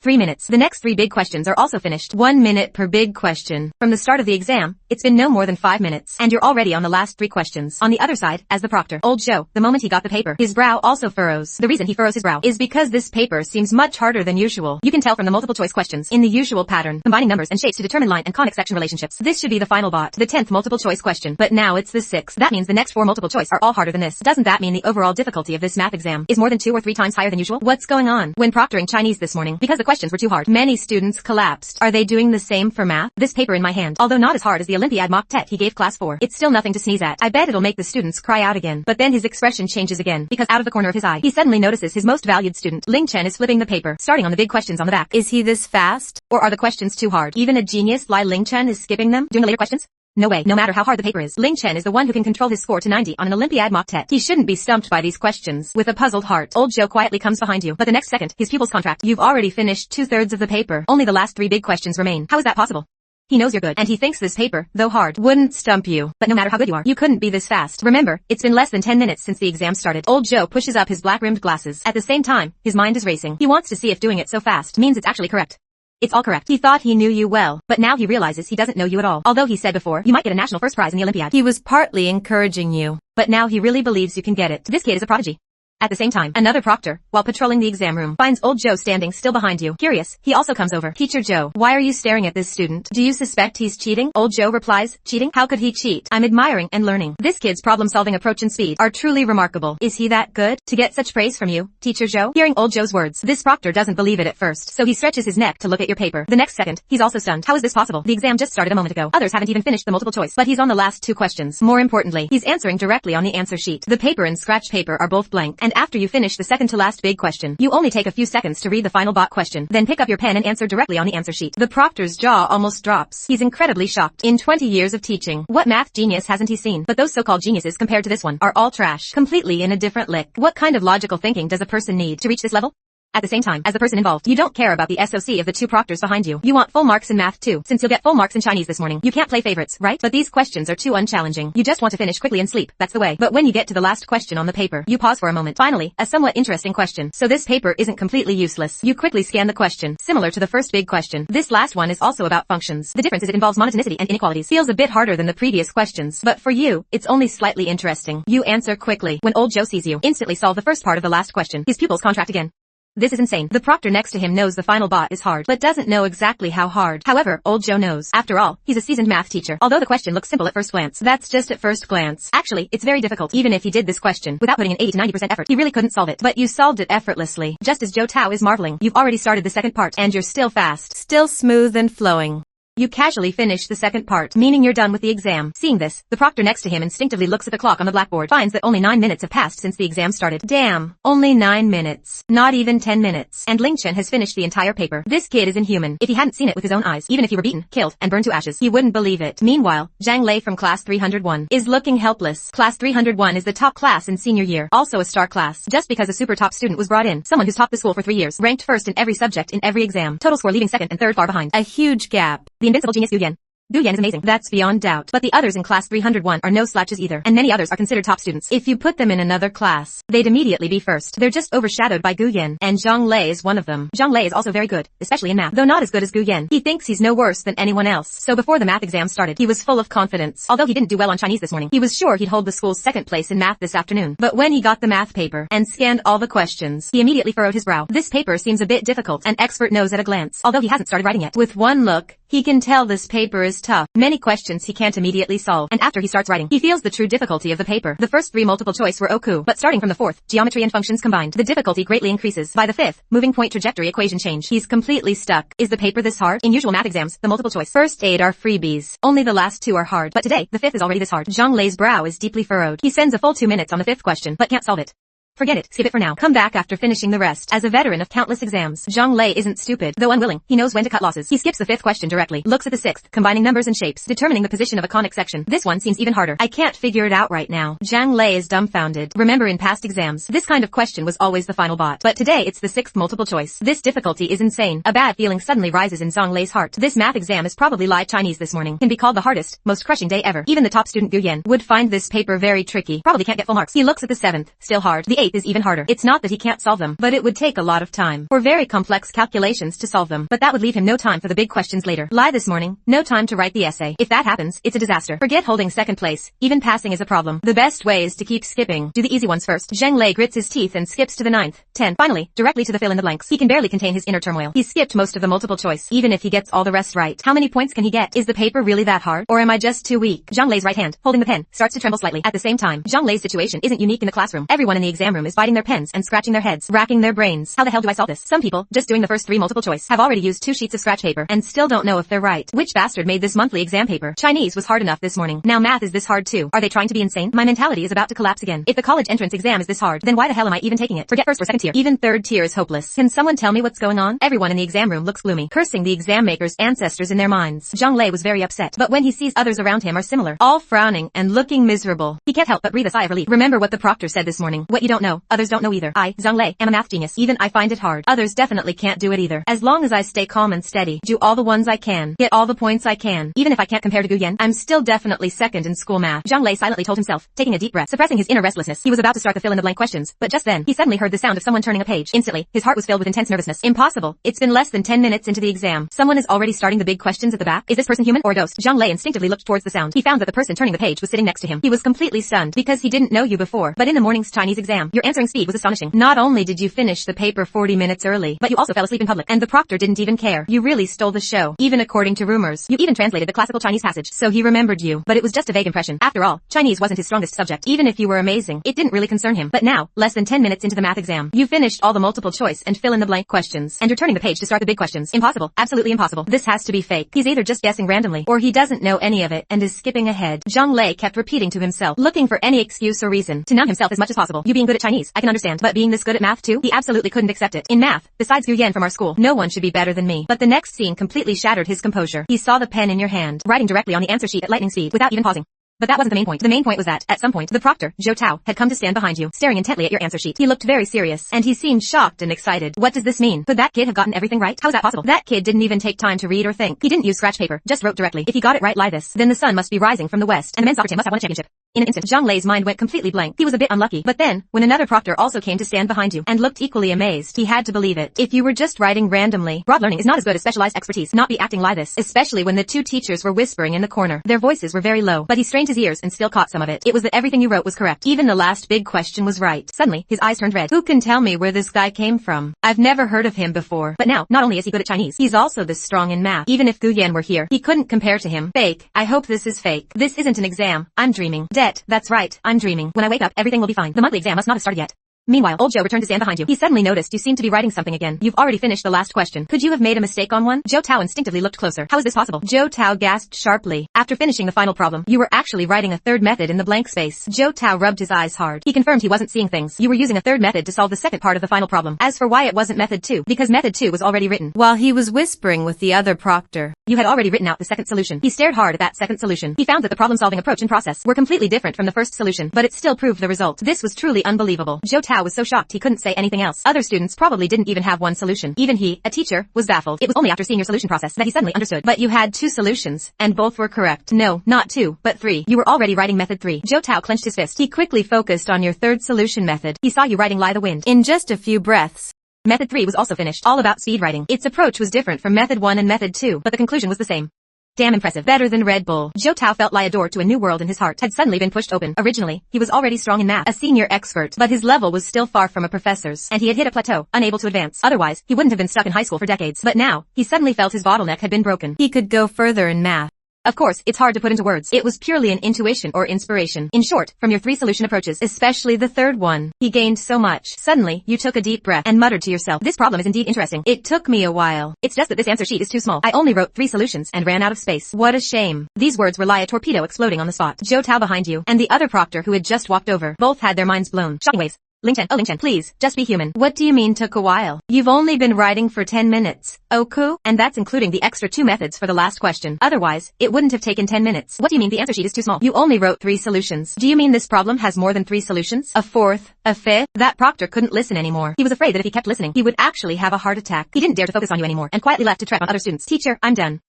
Speaker 2: 3 minutes. The next 3 big questions are also finished. 1 minute per big question. From the start of the exam, it's been no more than 5 minutes, and you're already on the last 3 questions. On the other side, as the proctor, old Joe, the moment he got the paper, his brow also furrows. The reason he furrows his brow is because this paper seems much harder than usual. You can tell from the multiple choice questions, in the usual pattern, combining numbers and shapes to determine line and conic section relationships. This should be the final bot, the 10th multiple choice question, but now it's the 6th. That means the next 4 multiple choice are all harder than this. Doesn't that mean the overall difficulty of this math exam is more than 2 or 3 times higher than usual? What's going on? When proctoring Chinese this morning, because the questions were too hard, many students collapsed. Are they doing the same for math? This paper in my hand, although not as hard as the Olympiad mock TET he gave class 4, it's still nothing to sneeze at. I bet it'll make the students cry out again. But then his expression changes again, because out of the corner of his eye, he suddenly notices his most valued student, Ling Chen, is flipping the paper, starting on the big questions on the back. Is he this fast? Or are the questions too hard? Even a genius like Ling Chen is skipping them? Doing the later questions? No way. No matter how hard the paper is, Ling Chen is the one who can control his score to 90 on an Olympiad mock TET. He shouldn't be stumped by these questions. With a puzzled heart, old Joe quietly comes behind you. But the next second, his pupils contract. You've already finished 2/3 of the paper. Only the last 3 big questions remain. How is that possible? He knows you're good, and he thinks this paper, though hard, wouldn't stump you. But no matter how good you are, you couldn't be this fast. Remember, it's been less than 10 minutes since the exam started. Old Joe pushes up his black-rimmed glasses. At the same time, his mind is racing. He wants to see if doing it so fast means it's actually correct. It's all correct. He thought he knew you well, but now he realizes he doesn't know you at all. Although he said before, you might get a national first prize in the Olympiad. He was partly encouraging you, but now he really believes you can get it. This kid is a prodigy. At the same time, another proctor, while patrolling the exam room, finds old Joe standing still behind you. Curious, he also comes over. Teacher Joe, why are you staring at this student? Do you suspect he's cheating? Old Joe replies, cheating? How could he cheat? I'm admiring and learning. This kid's problem-solving approach and speed are truly remarkable. Is he that good? To get such praise from you, Teacher Joe? Hearing old Joe's words, this proctor doesn't believe it at first, so he stretches his neck to look at your paper. The next second, he's also stunned. How is this possible? The exam just started a moment ago. Others haven't even finished the multiple choice, but he's on the last 2 questions. More importantly, he's answering directly on the answer sheet. The paper and scratch paper are both blank, and after you finish the second to last big question, you only take a few seconds to read the final bot question, then pick up your pen and answer directly on the answer sheet. The proctor's jaw almost drops. He's incredibly shocked. In 20 years of teaching, what math genius hasn't he seen? But those so-called geniuses compared to this one are all trash, completely in a different lick. What kind of logical thinking does a person need to reach this level? At the same time, as the person involved, you don't care about the SOC of the 2 proctors behind you. You want full marks in math too, since you'll get full marks in Chinese this morning. You can't play favorites, right? But these questions are too unchallenging. You just want to finish quickly and sleep. That's the way. But when you get to the last question on the paper, you pause for a moment. Finally, a somewhat interesting question. So this paper isn't completely useless. You quickly scan the question. Similar to the first big question, this last one is also about functions. The difference is it involves monotonicity and inequalities. Feels a bit harder than the previous questions, but for you, it's only slightly interesting. You answer quickly. When old Joe sees you instantly solve the first part of the last question, his pupils contract again. This is insane. The proctor next to him knows the final bot is hard, but doesn't know exactly how hard. However, old Joe knows. After all, he's a seasoned math teacher. Although the question looks simple at first glance. That's just at first glance. Actually, it's very difficult. Even if he did this question without putting in 80 to 90% effort, he really couldn't solve it. But you solved it effortlessly. Just as Joe Tao is marveling. You've already started the second part, and you're still fast. Still smooth and flowing. You casually finish the second part, meaning you're done with the exam. Seeing this, the proctor next to him instinctively looks at the clock on the blackboard, finds that only 9 minutes have passed since the exam started. Damn, only 9 minutes. Not even 10 minutes. And Ling Chen has finished the entire paper. This kid is inhuman. If he hadn't seen it with his own eyes, even if he were beaten, killed, and burned to ashes, he wouldn't believe it. Meanwhile, Zhang Lei from class 301 is looking helpless. Class 301 is the top class in senior year, also a star class. Just because a super top student was brought in, someone who's topped the school for 3 years, ranked first in every subject in every exam. Total score leaving second and third far behind. A huge gap. The invincible genius Gu Yan. Gu Yan is amazing. That's beyond doubt. But the others in class 301 are no slouches either. And many others are considered top students. If you put them in another class, they'd immediately be first. They're just overshadowed by Gu Yan. And Zhang Lei is one of them. Zhang Lei is also very good, especially in math. Though not as good as Gu Yan. He thinks he's no worse than anyone else. So before the math exam started, he was full of confidence. Although he didn't do well on Chinese this morning, he was sure he'd hold the school's second place in math this afternoon. But when he got the math paper and scanned all the questions, he immediately furrowed his brow. This paper seems a bit difficult. An expert knows at a glance. Although he hasn't started writing yet. With one look, he can tell this paper is tough. Many questions he can't immediately solve. And after he starts writing, he feels the true difficulty of the paper. The first 3 multiple choice were oku, but starting from the 4th, geometry and functions combined, the difficulty greatly increases. By the 5th, moving point trajectory equation change, he's completely stuck. Is the paper this hard? In usual math exams, the multiple choice first 8 are freebies. Only the last 2 are hard. But today, the 5th is already this hard. Zhang Lei's brow is deeply furrowed. He spends a full 2 minutes on the 5th question, but can't solve it. Forget it, skip it for now. Come back after finishing the rest. As a veteran of countless exams, Zhang Lei isn't stupid. Though unwilling, he knows when to cut losses. He skips the 5th question directly, looks at the 6th, combining numbers and shapes, determining the position of a conic section. This one seems even harder. I can't figure it out right now. Zhang Lei is dumbfounded. Remember in past exams, this kind of question was always the final bot. But today it's the 6th multiple choice. This difficulty is insane. A bad feeling suddenly rises in Zhang Lei's heart. This math exam is probably live Chinese this morning. Can be called the hardest, most crushing day ever. Even the top student Gu Yan would find this paper very tricky. Probably can't get full marks. He looks at the 7th, still hard. The 8th is even harder. It's not that he can't solve them, but it would take a lot of time for very complex calculations to solve them. But that would leave him no time for the big questions later. Lie this morning, no time to write the essay. If that happens, it's a disaster. Forget holding second place. Even passing is a problem. The best way is to keep skipping. Do the easy ones first. Zhang Lei grits his teeth and skips to the 9th, 10th, finally, directly to the fill in the blanks. He can barely contain his inner turmoil. He skipped most of the multiple choice, even if he gets all the rest right. How many points can he get? Is the paper really that hard? Or am I just too weak? Zhang Lei's right hand, holding the pen, starts to tremble slightly. At the same time, Zhang Lei's situation isn't unique in the classroom. Everyone in the exam room is biting their pens and scratching their heads, racking their brains. How the hell do I solve this? Some people, just doing the first 3 multiple choice, have already used 2 sheets of scratch paper and still don't know if they're right. Which bastard made this monthly exam paper? Chinese was hard enough this morning. Now math is this hard too. Are they trying to be insane? My mentality is about to collapse again. If the college entrance exam is this hard, then why the hell am I even taking it? Forget first or second tier. Even third tier is hopeless. Can someone tell me what's going on? Everyone in the exam room looks gloomy, cursing the exam maker's ancestors in their minds. Zhang Lei was very upset, but when he sees others around him are similar, all frowning and looking miserable, he can't help but breathe a sigh of relief. Remember what the proctor said this morning. What you don't know, others don't know either. I, Zhang Lei, am a math genius. Even I find it hard. Others definitely can't do it either. As long as I stay calm and steady, do all the ones I can, get all the points I can. Even if I can't compare to Gu Yan, I'm still definitely second in school math. Zhang Lei silently told himself, taking a deep breath, suppressing his inner restlessness. He was about to start the fill-in-the-blank questions, but just then, he suddenly heard the sound of someone turning a page. Instantly, his heart was filled with intense nervousness. Impossible. It's been less than 10 minutes into the exam. Someone is already starting the big questions at the back. Is this person human or a ghost? Zhang Lei instinctively looked towards the sound. He found that the person turning the page was sitting next to him. He was completely stunned because he didn't know you before. But in the morning's Chinese exam, your answering speed was astonishing. Not only did you finish the paper 40 minutes early, but you also fell asleep in public, and the proctor didn't even care. You really stole the show, even according to rumors. You even translated the classical Chinese passage, so he remembered you. But it was just a vague impression. After all, Chinese wasn't his strongest subject. Even if you were amazing, it didn't really concern him. But now, less than 10 minutes into the math exam, you finished all the multiple choice and fill-in-the-blank questions, and you're turning the page to start the big questions. Impossible. Absolutely impossible. This has to be fake. He's either just guessing randomly, or he doesn't know any of it and is skipping ahead. Zhang Lei kept repeating to himself, looking for any excuse or reason to numb himself as much as possible. You being good at Chinese, I can understand, but being this good at math too? He absolutely couldn't accept it. In math, besides Gu Yan from our school, no one should be better than me. But the next scene completely shattered his composure. He saw the pen in your hand, writing directly on the answer sheet at lightning speed, without even pausing. But that wasn't the main point. The main point was that, at some point, the proctor, Joe Tao, had come to stand behind you, staring intently at your answer sheet. He looked very serious, and he seemed shocked and excited. What does this mean? Could that kid have gotten everything right? How is that possible? That kid didn't even take time to read or think. He didn't use scratch paper, just wrote directly. If he got it right like this, then the sun must be rising from the west, and the men's soccer team must have won a championship. In an instant, Zhang Lei's mind went completely blank. He was a bit unlucky. But then, when another proctor also came to stand behind you and looked equally amazed, he had to believe it. If you were just writing randomly, broad learning is not as good as specialized expertise. Not be acting like this, especially when the two teachers were whispering in the corner. Their voices were very low, but he strained his ears and still caught some of it. It was that everything you wrote was correct. Even the last big question was right. Suddenly, his eyes turned red. Who can tell me where this guy came from? I've never heard of him before. But now, not only is he good at Chinese, he's also this strong in math. Even if Gu Yan were here, he couldn't compare to him. Fake. I hope this is fake. This isn't an exam. I'm dreaming. Det. That's right. I'm dreaming. When I wake up, everything will be fine. The monthly exam must not have started yet. Meanwhile, old Joe returned to stand behind you. He suddenly noticed you seemed to be writing something again. You've already finished the last question. Could you have made a mistake on one? Zhou Tao instinctively looked closer. How is this possible? Zhou Tao gasped sharply. After finishing the final problem, you were actually writing a third method in the blank space. Zhou Tao rubbed his eyes hard. He confirmed he wasn't seeing things. You were using a third method to solve the second part of the final problem. As for why it wasn't method 2, because method 2 was already written. While he was whispering with the other proctor, you had already written out the second solution. He stared hard at that second solution. He found that the problem-solving approach and process were completely different from the first solution, but it still proved the result. This was truly unbelievable. Zhou Tao was so shocked he couldn't say anything else. Other students probably didn't even have one solution. Even he, a teacher, was baffled. It was only after seeing your solution process that he suddenly understood. But you had 2 solutions, and both were correct. No, not 2, but 3. You were already writing method 3. Zhou Tao clenched his fist. He quickly focused on your third solution method. He saw you writing lie the wind. In just a few breaths, method 3 was also finished. All about speed writing. Its approach was different from method 1 and method 2, but the conclusion was the same. Damn impressive. Better than Red Bull. Zhou Tao felt like a door to a new world in his heart had suddenly been pushed open. Originally, he was already strong in math, a senior expert, but his level was still far from a professor's, and he had hit a plateau, unable to advance. Otherwise, he wouldn't have been stuck in high school for decades. But now, he suddenly felt his bottleneck had been broken. He could go further in math. Of course, it's hard to put into words. It was purely an intuition or inspiration. In short, from your 3 solution approaches, especially the third one, he gained so much. Suddenly, you took a deep breath and muttered to yourself, this problem is indeed interesting. It took me a while. It's just that this answer sheet is too small. I only wrote 3 solutions and ran out of space. What a shame. These words were like a torpedo exploding on the spot. Zhou Tao behind you and the other proctor who had just walked over both had their minds blown. Shocking ways. Ling Chen, oh Ling Chen, please, just be human. What do you mean took a while? You've only been writing for 10 minutes. Oku? And that's including the extra 2 methods for the last question. Otherwise, it wouldn't have taken 10 minutes. What do you mean the answer sheet is too small? You only wrote 3 solutions. Do you mean this problem has more than 3 solutions? A 4th? A 5th? That proctor couldn't listen anymore. He was afraid that if he kept listening, he would actually have a heart attack. He didn't dare to focus on you anymore and quietly left to trek on other students. Teacher, I'm done.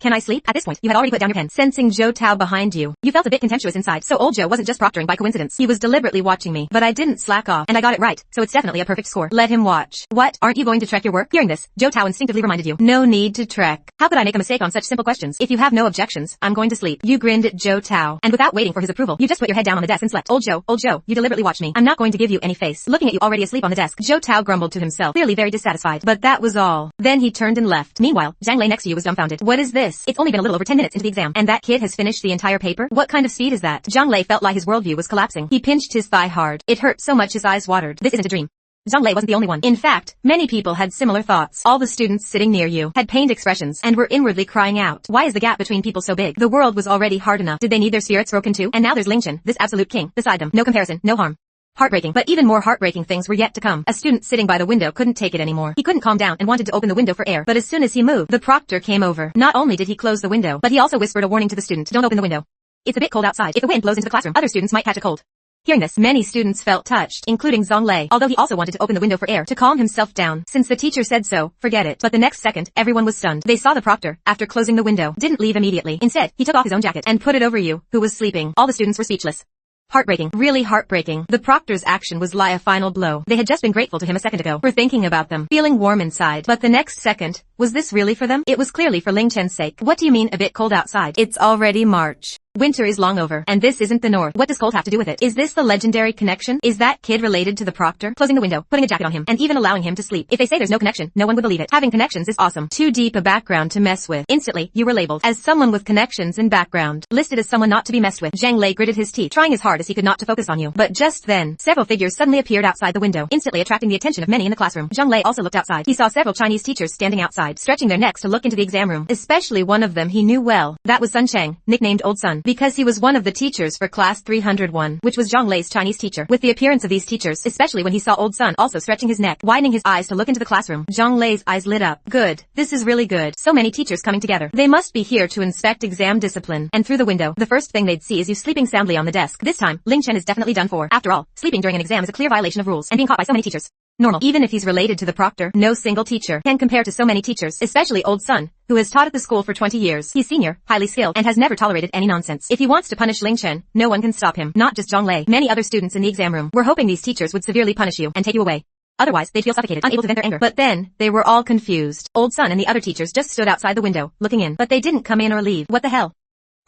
Speaker 2: Can I sleep? At this point, you had already put down your pen. Sensing Zhou Tao behind you, you felt a bit contemptuous inside. So old Joe wasn't just proctoring by coincidence. He was deliberately watching me. But I didn't slack off, and I got it right. So it's definitely a perfect score. Let him watch. What? Aren't you going to trek your work? Hearing this, Zhou Tao instinctively reminded you. No need to trek. How could I make a mistake on such simple questions? If you have no objections, I'm going to sleep. You grinned at Zhou Tao, and without waiting for his approval, you just put your head down on the desk and slept. Old Joe, you deliberately watched me. I'm not going to give you any face. Looking at you already asleep on the desk, Zhou Tao grumbled to himself, clearly very dissatisfied. But that was all. Then he turned and left. Meanwhile, Zhang Lei next to you was dumbfounded. What is this? It's only been a little over 10 minutes into the exam, and that kid has finished the entire paper? What kind of speed is that? Zhang Lei felt like his worldview was collapsing. He pinched his thigh hard. It hurt so much his eyes watered. This isn't a dream. Zhang Lei wasn't the only one. In fact, many people had similar thoughts. All the students sitting near you had pained expressions and were inwardly crying out. Why is the gap between people so big? The world was already hard enough. Did they need their spirits broken too? And now there's Ling Chen, this absolute king, beside them. No comparison, no harm. Heartbreaking, but even more heartbreaking things were yet to come. A student sitting by the window couldn't take it anymore. He couldn't calm down and wanted to open the window for air, but as soon as he moved, the proctor came over. Not only did he close the window, but he also whispered a warning to the student. Don't open the window. It's a bit cold outside. If the wind blows into the classroom, other students might catch a cold. Hearing this, many students felt touched, including Zhang Lei, although he also wanted to open the window for air to calm himself down. Since the teacher said so, forget it. But the next second, everyone was stunned. They saw the proctor, after closing the window, didn't leave immediately. Instead, he took off his own jacket and put it over you, who was sleeping. All the students were speechless. Heartbreaking, really heartbreaking. The proctor's action was like a final blow. They had just been grateful to him a second ago for thinking about them, feeling warm inside. But the next second, was this really for them? It was clearly for Ling Chen's sake. What do you mean a bit cold outside? It's already March. Winter is long over, and this isn't the north. What does cold have to do with it? Is this the legendary connection? Is that kid related to the proctor? Closing the window, putting a jacket on him, and even allowing him to sleep. If they say there's no connection, no one would believe it. Having connections is awesome. Too deep a background to mess with. Instantly, you were labeled as someone with connections and background. Listed as someone not to be messed with. Zhang Lei gritted his teeth, trying as hard as he could not to focus on you. But just then, several figures suddenly appeared outside the window, instantly attracting the attention of many in the classroom. Zhang Lei also looked outside. He saw several Chinese teachers standing outside, stretching their necks to look into the exam room. Especially one of them he knew well. That was Sun Cheng, nicknamed Old Sun, because he was one of the teachers for class 301, which was Zhang Lei's Chinese teacher. With the appearance of these teachers, especially when he saw Old Sun also stretching his neck, widening his eyes to look into the classroom, Zhang Lei's eyes lit up. Good. This is really good. So many teachers coming together. They must be here to inspect exam discipline. And through the window, the first thing they'd see is you sleeping soundly on the desk. This time, Ling Chen is definitely done for. After all, sleeping during an exam is a clear violation of rules, and being caught by so many teachers
Speaker 1: Normal. Even if he's related to the proctor, no single teacher can compare to so many teachers, especially old Sun, who has taught at the school for 20 years. He's senior, highly skilled, and has never tolerated any nonsense. If he wants to punish Ling Chen, no one can stop him. Not just Zhang Lei. Many other students in the exam room were hoping these teachers would severely punish you and take you away. Otherwise, they'd feel suffocated, unable to vent their anger. But then, they were all confused. Old Sun and the other teachers just stood outside the window, looking in. But they didn't come in or leave. What the hell?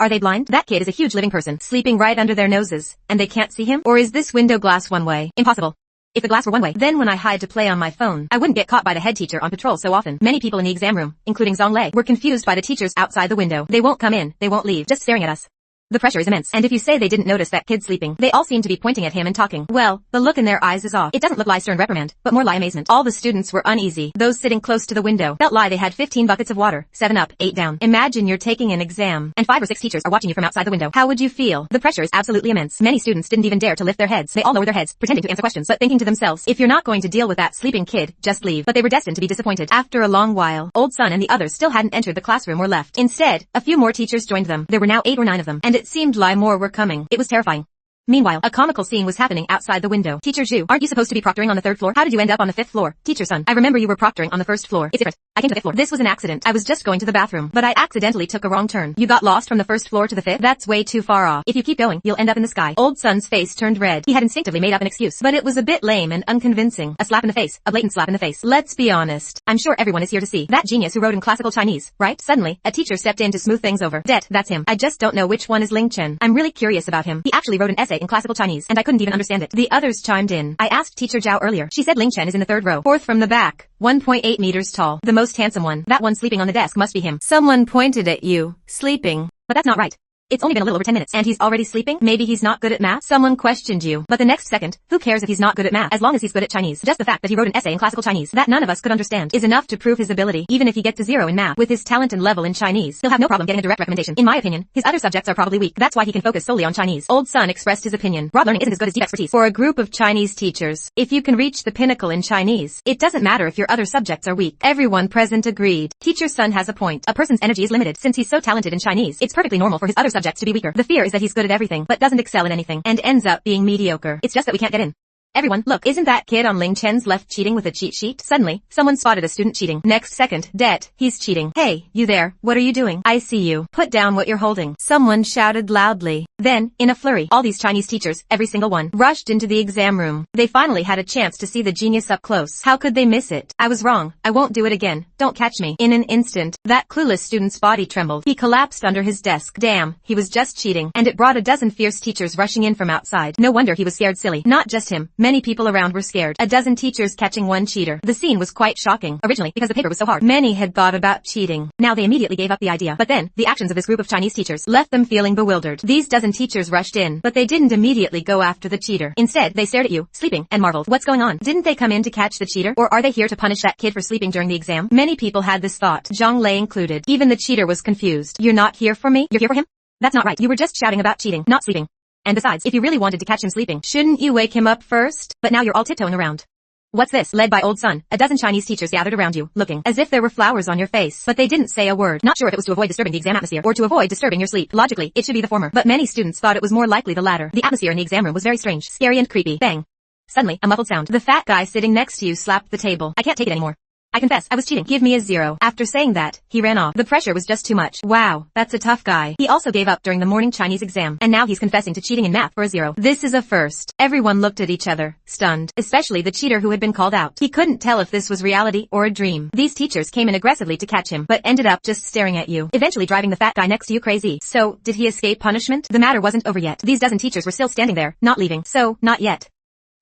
Speaker 1: Are they blind? That kid is a huge living person, sleeping right under their noses, and they can't see him? Or is this window glass one way? Impossible. If the glass were one way, then when I hide to play on my phone, I wouldn't get caught by the head teacher on patrol so often. Many people in the exam room, including Zhang Lei, were confused by the teachers outside the window. They won't come in, they won't leave, just staring at us. The pressure is immense, and if you say they didn't notice that kid sleeping, they all seem to be pointing at him and talking. Well, the look in their eyes is off. It doesn't look like stern reprimand, but more like amazement. All the students were uneasy. Those sitting close to the window felt like they had 15 buckets of water, 7 up, 8 down. Imagine you're taking an exam, and 5 or 6 teachers are watching you from outside the window. How would you feel? The pressure is absolutely immense. Many students didn't even dare to lift their heads. They all lowered their heads, pretending to answer questions, but thinking to themselves, if you're not going to deal with that sleeping kid, just leave. But they were destined to be disappointed. After a long while, Old Sun and the others still hadn't entered the classroom or left. Instead, a few more teachers joined them. There were now 8 or 9 of them, and it seemed like more were coming. It was terrifying. Meanwhile, a comical scene was happening outside the window. Teacher Zhu, aren't you supposed to be proctoring on the 3rd floor? How did you end up on the 5th floor? Teacher Sun, I remember you were proctoring on the 1st floor. It's different. I came to the 5th floor. This was an accident. I was just going to the bathroom, but I accidentally took a wrong turn. You got lost from the 1st floor to the 5th? That's way too far off. If you keep going, you'll end up in the sky. Old Sun's face turned red. He had instinctively made up an excuse, but it was a bit lame and unconvincing. A slap in the face. A blatant slap in the face. Let's be honest. I'm sure everyone is here to see that genius who wrote in classical Chinese, right? Suddenly, a teacher stepped in to smooth things over. Det, that's him. I just don't know which one is Ling Chen. I'm really curious about him. He actually wrote an essay in classical Chinese, and I couldn't even understand it. The others chimed in. I asked Teacher Zhao earlier. She said Ling Chen is in the 3rd row, 4th from the back, 1.8 meters tall. The most handsome one. That one sleeping on the desk must be him. Someone pointed at you, sleeping. But that's not right. It's only been a little over 10 minutes, and he's already sleeping? Maybe he's not good at math? Someone questioned you. But the next second, who cares if he's not good at math, as long as he's good at Chinese? Just the fact that he wrote an essay in classical Chinese that none of us could understand is enough to prove his ability. Even if he gets a 0 in math, with his talent and level in Chinese, he'll have no problem getting a direct recommendation. In my opinion, his other subjects are probably weak. That's why he can focus solely on Chinese. Old Sun expressed his opinion. Broad learning isn't as good as deep expertise. For a group of Chinese teachers, if you can reach the pinnacle in Chinese, it doesn't matter if your other subjects are weak. Everyone present agreed. Teacher Sun has a point. A person's energy is limited. Since he's so talented in Chinese, it's perfectly normal for his other subjects to be weaker. The fear is that he's good at everything, but doesn't excel at anything, and ends up being mediocre. It's just that we can't get in. Everyone, look, isn't that kid on Ling Chen's left cheating with a cheat sheet? Suddenly, someone spotted a student cheating. Next second, Det, he's cheating. Hey, you there, what are you doing? I see you. Put down what you're holding. Someone shouted loudly. Then, in a flurry, all these Chinese teachers, every single one, rushed into the exam room. They finally had a chance to see the genius up close. How could they miss it? I was wrong. I won't do it again. Don't catch me. In an instant, that clueless student's body trembled. He collapsed under his desk. Damn, he was just cheating. And it brought a dozen fierce teachers rushing in from outside. No wonder he was scared silly. Not just him. Many people around were scared. A dozen teachers catching one cheater. The scene was quite shocking. Originally, because the paper was so hard, many had thought about cheating. Now they immediately gave up the idea. But then, the actions of this group of Chinese teachers left them feeling bewildered. These dozen teachers rushed in, but they didn't immediately go after the cheater. Instead, they stared at you, sleeping, and marveled. What's going on? Didn't they come in to catch the cheater? Or are they here to punish that kid for sleeping during the exam? Many people had this thought, Zhang Lei included. Even the cheater was confused. You're not here for me? You're here for him? That's not right. You were just shouting about cheating, not sleeping. And besides, if you really wanted to catch him sleeping, shouldn't you wake him up first? But now you're all tiptoeing around. What's this? Led by Old Sun, a dozen Chinese teachers gathered around you, looking as if there were flowers on your face. But they didn't say a word. Not sure if it was to avoid disturbing the exam atmosphere or to avoid disturbing your sleep. Logically, it should be the former. But many students thought it was more likely the latter. The atmosphere in the exam room was very strange, scary and creepy. Bang. Suddenly, a muffled sound. The fat guy sitting next to you slapped the table. I can't take it anymore. I confess, I was cheating. Give me a 0. After saying that, he ran off. The pressure was just too much. Wow, that's a tough guy. He also gave up during the morning Chinese exam, and now he's confessing to cheating in math for a 0. This is a first. Everyone looked at each other, stunned, especially the cheater who had been called out. He couldn't tell if this was reality or a dream. These teachers came in aggressively to catch him, but ended up just staring at you, eventually driving the fat guy next to you crazy. So, did he escape punishment? The matter wasn't over yet. These dozen teachers were still standing there, not leaving. So, not yet.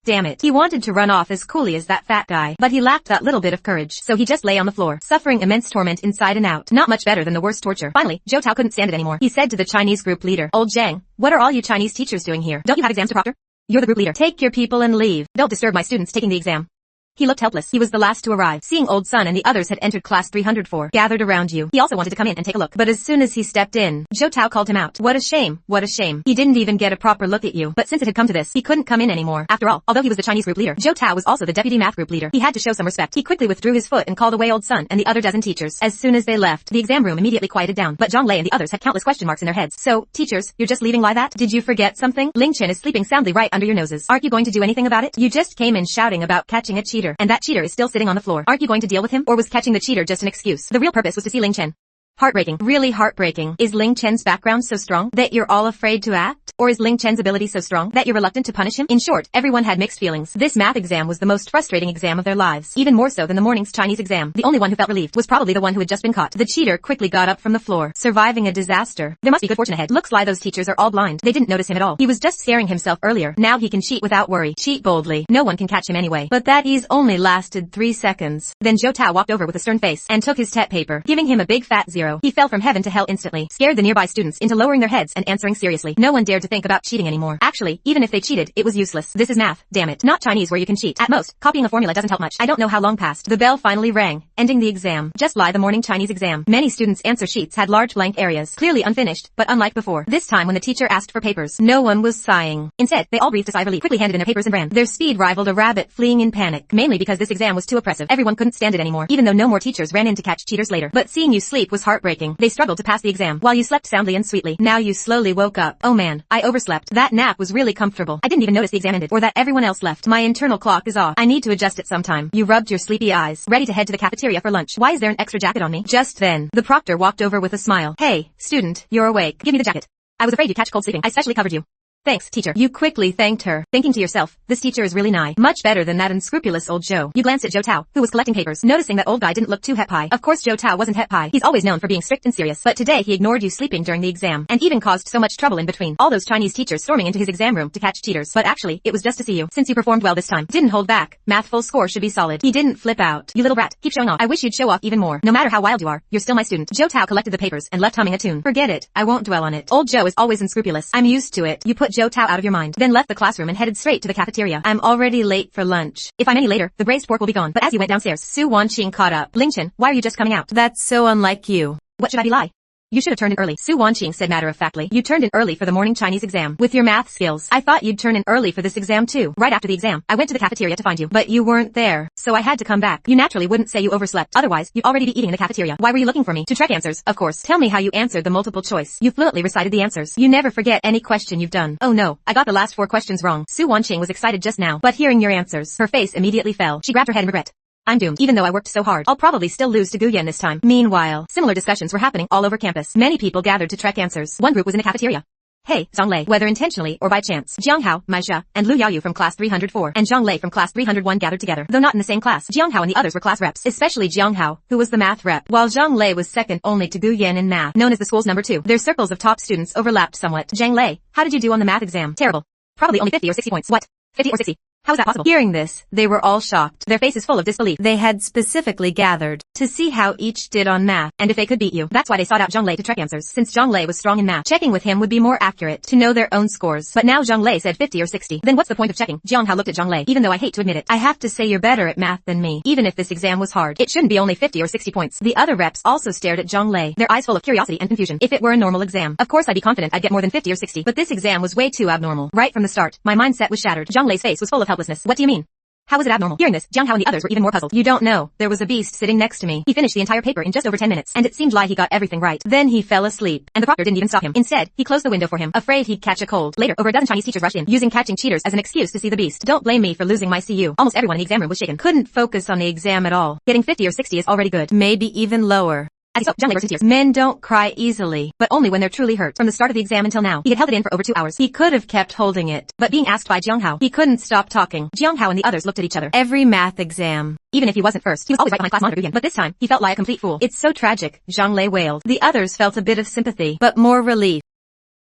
Speaker 1: Damn it. He wanted to run off as coolly as that fat guy, but he lacked that little bit of courage, so he just lay on the floor, suffering immense torment inside and out. Not much better than the worst torture. Finally, Zhou Tao couldn't stand it anymore. He said to the Chinese group leader, Old Zhang, what are all you Chinese teachers doing here? Don't you have exams to proctor? You're the group leader. Take your people and leave. Don't disturb my students taking the exam. He looked helpless. He was the last to arrive. Seeing Old Sun and the others had entered class 304, gathered around you. He also wanted to come in and take a look. But as soon as he stepped in, Zhou Tao called him out. What a shame. What a shame. He didn't even get a proper look at you. But since it had come to this, he couldn't come in anymore. After all, although he was the Chinese group leader, Zhou Tao was also the deputy math group leader. He had to show some respect. He quickly withdrew his foot and called away Old Sun and the other dozen teachers. As soon as they left, the exam room immediately quieted down. But Zhang Lei and the others had countless question marks in their heads. So, teachers, you're just leaving like that? Did you forget something? Ling Chen is sleeping soundly right under your noses. Aren't you going to do anything about it? You just came in shouting about catching a cheater. cheater, and that cheater is still sitting on the floor. Aren't you going to deal with him, or was catching the cheater just an excuse? The real purpose was to see Ling Chen. Heartbreaking. Really heartbreaking. Is Ling Chen's background so strong that you're all afraid to act? Or is Ling Chen's ability so strong that you're reluctant to punish him? In short, everyone had mixed feelings. This math exam was the most frustrating exam of their lives. Even more so than the morning's Chinese exam. The only one who felt relieved was probably the one who had just been caught. The cheater quickly got up from the floor, surviving a disaster. There must be good fortune ahead. Looks like those teachers are all blind. They didn't notice him at all. He was just scaring himself earlier. Now he can cheat without worry. Cheat boldly. No one can catch him anyway. But that ease only lasted 3 seconds. Then Zhou Tao walked over with a stern face and took his TET paper, giving him a big fat 0. He fell from heaven to hell instantly, scared the nearby students into lowering their heads and answering seriously. No one dared to think about cheating anymore. Actually, even if they cheated, it was useless. This is math, damn it. Not Chinese where you can cheat. At most, copying a formula doesn't help much. I don't know how long passed. The bell finally rang, ending the exam. Just like the morning Chinese exam. Many students' answer sheets had large blank areas, clearly unfinished, but unlike before. This time when the teacher asked for papers, no one was sighing. Instead, they all breathed a sigh of relief, quickly handed in their papers and ran. Their speed rivaled a rabbit fleeing in panic, mainly because this exam was too oppressive. Everyone couldn't stand it anymore, even though no more teachers ran in to catch cheaters later. But seeing you sleep was heartbreaking. They struggled to pass the exam, while you slept soundly and sweetly. Now you slowly woke up. Oh man, I overslept. That nap was really comfortable. I didn't even notice the exam ended, or that everyone else left. My internal clock is off. I need to adjust it sometime. You rubbed your sleepy eyes, ready to head to the cafeteria for lunch. Why is there an extra jacket on me? Just then, the proctor walked over with a smile. Hey, student, you're awake. Give me the jacket. I was afraid you'd catch cold sleeping. I specially covered you. Thanks, teacher. You quickly thanked her, thinking to yourself, this teacher is really nice. Much better than that unscrupulous old Joe. You glanced at Zhou Tao, who was collecting papers, noticing that old guy didn't look too hep-high. Of course Zhou Tao wasn't hep-high. He's always known for being strict and serious, but today he ignored you sleeping during the exam, and even caused so much trouble in between. All those Chinese teachers storming into his exam room to catch cheaters. But actually, it was just to see you. Since you performed well this time, didn't hold back, math full score should be solid. He didn't flip out. You little brat, keep showing off. I wish you'd show off even more. No matter how wild you are, you're still my student. Zhou Tao collected the papers and left humming a tune. Forget it. I won't dwell on it. Old Joe is always unscrupulous. I'm used to it. You put Zhou Tao out of your mind, then left the classroom and headed straight to the cafeteria. I'm already late for lunch. If I'm any later, the braised pork will be gone. But as you went downstairs, Su Wanqing caught up. Ling Chen, why are you just coming out? That's so unlike you. What should I be like? You should have turned in early. Su Wanqing said matter-of-factly. You turned in early for the morning Chinese exam. With your math skills, I thought you'd turn in early for this exam too. Right after the exam, I went to the cafeteria to find you, but you weren't there, so I had to come back. You naturally wouldn't say you overslept. Otherwise, you'd already be eating in the cafeteria. Why were you looking for me? To track answers, of course. Tell me how you answered the multiple choice. You fluently recited the answers. You never forget any question you've done. Oh no, I got the last 4 questions wrong. Su Wanqing was excited just now, but hearing your answers, her face immediately fell. She grabbed her head in regret. I'm doomed. Even though I worked so hard, I'll probably still lose to Gu Yan this time. Meanwhile, similar discussions were happening all over campus. Many people gathered to track answers. One group was in the cafeteria. Hey, Zhang Lei, whether intentionally or by chance, Jiang Hao, Mai Xia, and Lu Yaoyu from class 304, and Zhang Lei from class 301 gathered together. Though not in the same class, Jiang Hao and the others were class reps, especially Jiang Hao, who was the math rep, while Zhang Lei was second only to Gu Yan in math, known as the school's number 2. Their circles of top students overlapped somewhat. Zhang Lei, how did you do on the math exam? Terrible. Probably only 50 or 60 points. What? 50 or 60? How is that possible? Hearing this, they were all shocked, their faces full of disbelief. They had specifically gathered to see how each did on math, and if they could beat you. That's why they sought out Zhang Lei to track answers, since Zhang Lei was strong in math. Checking with him would be more accurate, to know their own scores. But now Zhang Lei said 50 or 60. Then what's the point of checking? Jiang Hao looked at Zhang Lei. Even though I hate to admit it, I have to say you're better at math than me. Even if this exam was hard, it shouldn't be only 50 or 60 points. The other reps also stared at Zhang Lei, their eyes full of curiosity and confusion. If it were a normal exam, of course I'd be confident I'd get more than 50 or 60. But this exam was way too abnormal. Right from the start, my mindset was shattered. Zhang Lei's face was full of helplessness. What do you mean? How was it abnormal? Hearing this, Jiang Hao and the others were even more puzzled. You don't know. There was a beast sitting next to me. He finished the entire paper in just over 10 minutes, and it seemed like he got everything right. Then he fell asleep, and the proctor didn't even stop him. Instead, he closed the window for him, afraid he'd catch a cold. Later, over a dozen Chinese teachers rushed in, using catching cheaters as an excuse to see the beast. Don't blame me for losing my CU. Almost everyone in the exam room was shaken. Couldn't focus on the exam at all. Getting 50 or 60 is already good. Maybe even lower. As he spoke, Zhang Lei burst into tears. Men don't cry easily, but only when they're truly hurt. From the start of the exam until now, he had held it in for over 2 hours. He could have kept holding it, but being asked by Jiang Hao, he couldn't stop talking. Jiang Hao and the others looked at each other. Every math exam, even if he wasn't first, he was always right behind class monitor Gu Yan. But this time, he felt like a complete fool. It's so tragic, Zhang Lei wailed. The others felt a bit of sympathy, but more relief.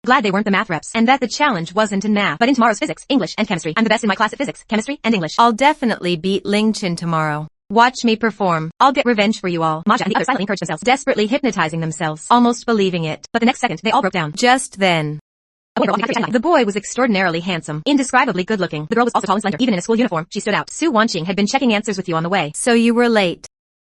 Speaker 1: Glad they weren't the math reps, and that the challenge wasn't in math, but in tomorrow's physics, English, and chemistry. I'm the best in my class at physics, chemistry, and English. I'll definitely beat Ling Chen tomorrow. Watch me perform. I'll get revenge for you all. Ma Jia and the others silently encouraged themselves, desperately hypnotizing themselves, almost believing it. But the next second, they all broke down. Just then, the boy was extraordinarily handsome, indescribably good-looking. The girl was also tall and slender. Even in a school uniform, she stood out. Su Wanqing had been checking answers with you on the way, so you were late.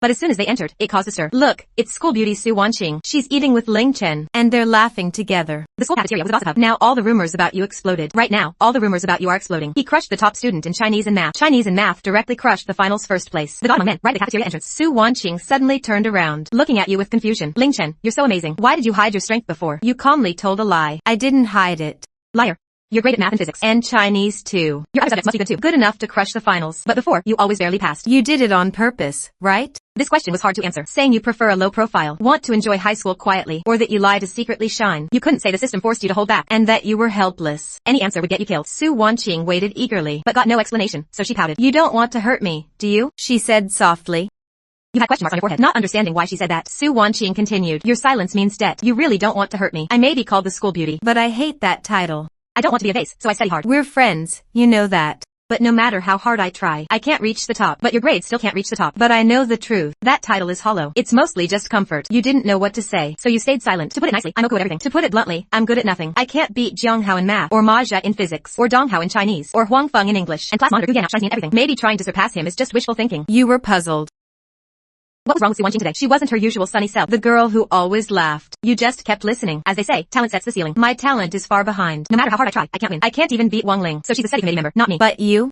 Speaker 1: But as soon as they entered, it caused a stir. Look, it's school beauty Su Wanqing. She's eating with Ling Chen, and they're laughing together. The school cafeteria was a gossip hub. Now all the rumors about you exploded. Right now, all the rumors about you are exploding. He crushed the top student in Chinese and math. Chinese and math directly crushed the final's first place. The god among men, right at the cafeteria entrance. Su Wanqing suddenly turned around, looking at you with confusion. Ling Chen, you're so amazing. Why did you hide your strength before? You calmly told a lie. I didn't hide it. Liar. You're great at math and physics.
Speaker 2: And Chinese too.
Speaker 1: Your other subjects must be good too.
Speaker 2: Good enough to crush the finals. But before, you always barely passed. You did it on purpose, right?
Speaker 1: This question was hard to answer.
Speaker 2: Saying you prefer a low profile, want to enjoy high school quietly, or that you lie to secretly shine.
Speaker 1: You couldn't say the system forced you to hold back.
Speaker 2: And that you were helpless.
Speaker 1: Any answer would get you killed.
Speaker 2: Su Wanqing waited eagerly,
Speaker 1: but got no explanation, so she pouted.
Speaker 2: You don't want to hurt me, do you? She said softly.
Speaker 1: You had question marks on your forehead, not understanding why she said that.
Speaker 2: Su Wanqing continued.
Speaker 1: Your silence means debt. You really don't want to hurt me.
Speaker 2: I may be called the school beauty, but I hate that title.
Speaker 1: I don't want to be a vase, so I study hard.
Speaker 2: We're friends, you know that.
Speaker 1: But no matter how hard I try, I can't reach the top. But your grades still can't reach the top.
Speaker 2: But I know the truth. That title is hollow. It's mostly just comfort. You didn't know what to say,
Speaker 1: so you stayed silent. To put it nicely, I'm okay with everything.
Speaker 2: To put it bluntly, I'm good at nothing. I can't beat Jianghao in math, or Majia in physics, or donghua in Chinese, or Huangfeng in English,
Speaker 1: and class monitor Gu Yan outshines me in everything.
Speaker 2: Maybe trying to surpass him is just wishful thinking. You were puzzled.
Speaker 1: What was wrong with Su Wanqing today?
Speaker 2: She wasn't her usual sunny self, the girl who always laughed. You just kept listening.
Speaker 1: As they say, talent sets the ceiling.
Speaker 2: My talent is far behind.
Speaker 1: No matter how hard I try, I can't win.
Speaker 2: I can't even beat Wang Ling.
Speaker 1: So she's a study committee member, not me.
Speaker 2: But you?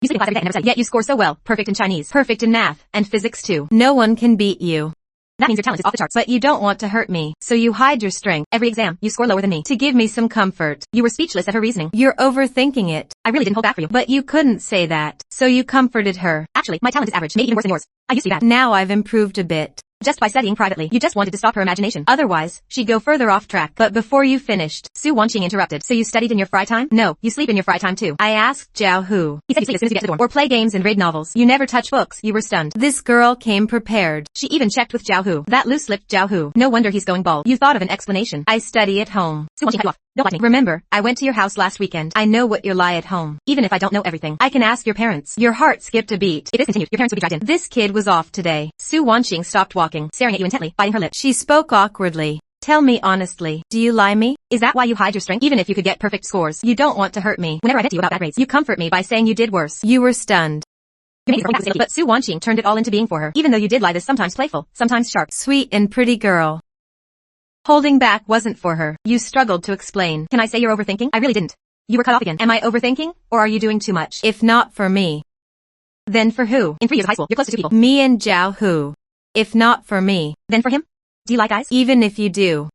Speaker 1: You sit in class every day and never study.
Speaker 2: Yet you score so well, perfect in Chinese, perfect in math, and physics too. No one can beat you.
Speaker 1: That means your talent is off the charts.
Speaker 2: But you don't want to hurt me, so you hide your strength.
Speaker 1: Every exam, you score lower than me.
Speaker 2: To give me some comfort.
Speaker 1: You were speechless at her reasoning.
Speaker 2: You're overthinking it.
Speaker 1: I really didn't hold back for you.
Speaker 2: But you couldn't say that, so you comforted her.
Speaker 1: Actually, my talent is average, maybe even worse than yours. I used to be bad.
Speaker 2: Now I've improved a bit.
Speaker 1: Just by studying privately. You just wanted to stop her imagination.
Speaker 2: Otherwise, she'd go further off track. But before you finished,
Speaker 1: Su Wanqing interrupted. So you studied in your fry time?
Speaker 2: No, you sleep in your fry time too. I asked Zhao Hu.
Speaker 1: He said you sleep as soon as you get to the dorm.
Speaker 2: Or play games and read novels. You never touch books. You were stunned. This girl came prepared.
Speaker 1: She even checked with Zhao Hu.
Speaker 2: That loose-lipped Zhao Hu. No wonder he's going bald. You thought of an explanation. I study at home.
Speaker 1: Su Wanqing cut you off. Don't lie to me.
Speaker 2: Remember, I went to your house last weekend. I know what your lie at home. Even if I don't know everything, I can ask your parents. Your heart skipped a beat.
Speaker 1: If this continued, your parents would be dragged in.
Speaker 2: This kid was off today. Su Wanqing stopped walking,
Speaker 1: staring at you intently, biting her lip.
Speaker 2: She spoke awkwardly. Tell me honestly, do you lie me?
Speaker 1: Is that why you hide your strength?
Speaker 2: Even if you could get perfect scores, you don't want to hurt me.
Speaker 1: Whenever I vent to you about bad grades,
Speaker 2: you comfort me by saying you did worse. You were stunned. But Su Wanqing turned it all into being for her. Even though you did lie this sometimes playful, sometimes sharp. Sweet and pretty girl. Holding back wasn't for her. You struggled to explain.
Speaker 1: Can I say you're overthinking? I really didn't. You were cut off again.
Speaker 2: Am I overthinking? Or are you doing too much? If not for me, then for who?
Speaker 1: In 3 years of high school, you're close to 2 people.
Speaker 2: Me and Zhao Hu. If not for me,
Speaker 1: then for him? Do you like guys?
Speaker 2: Even if you do.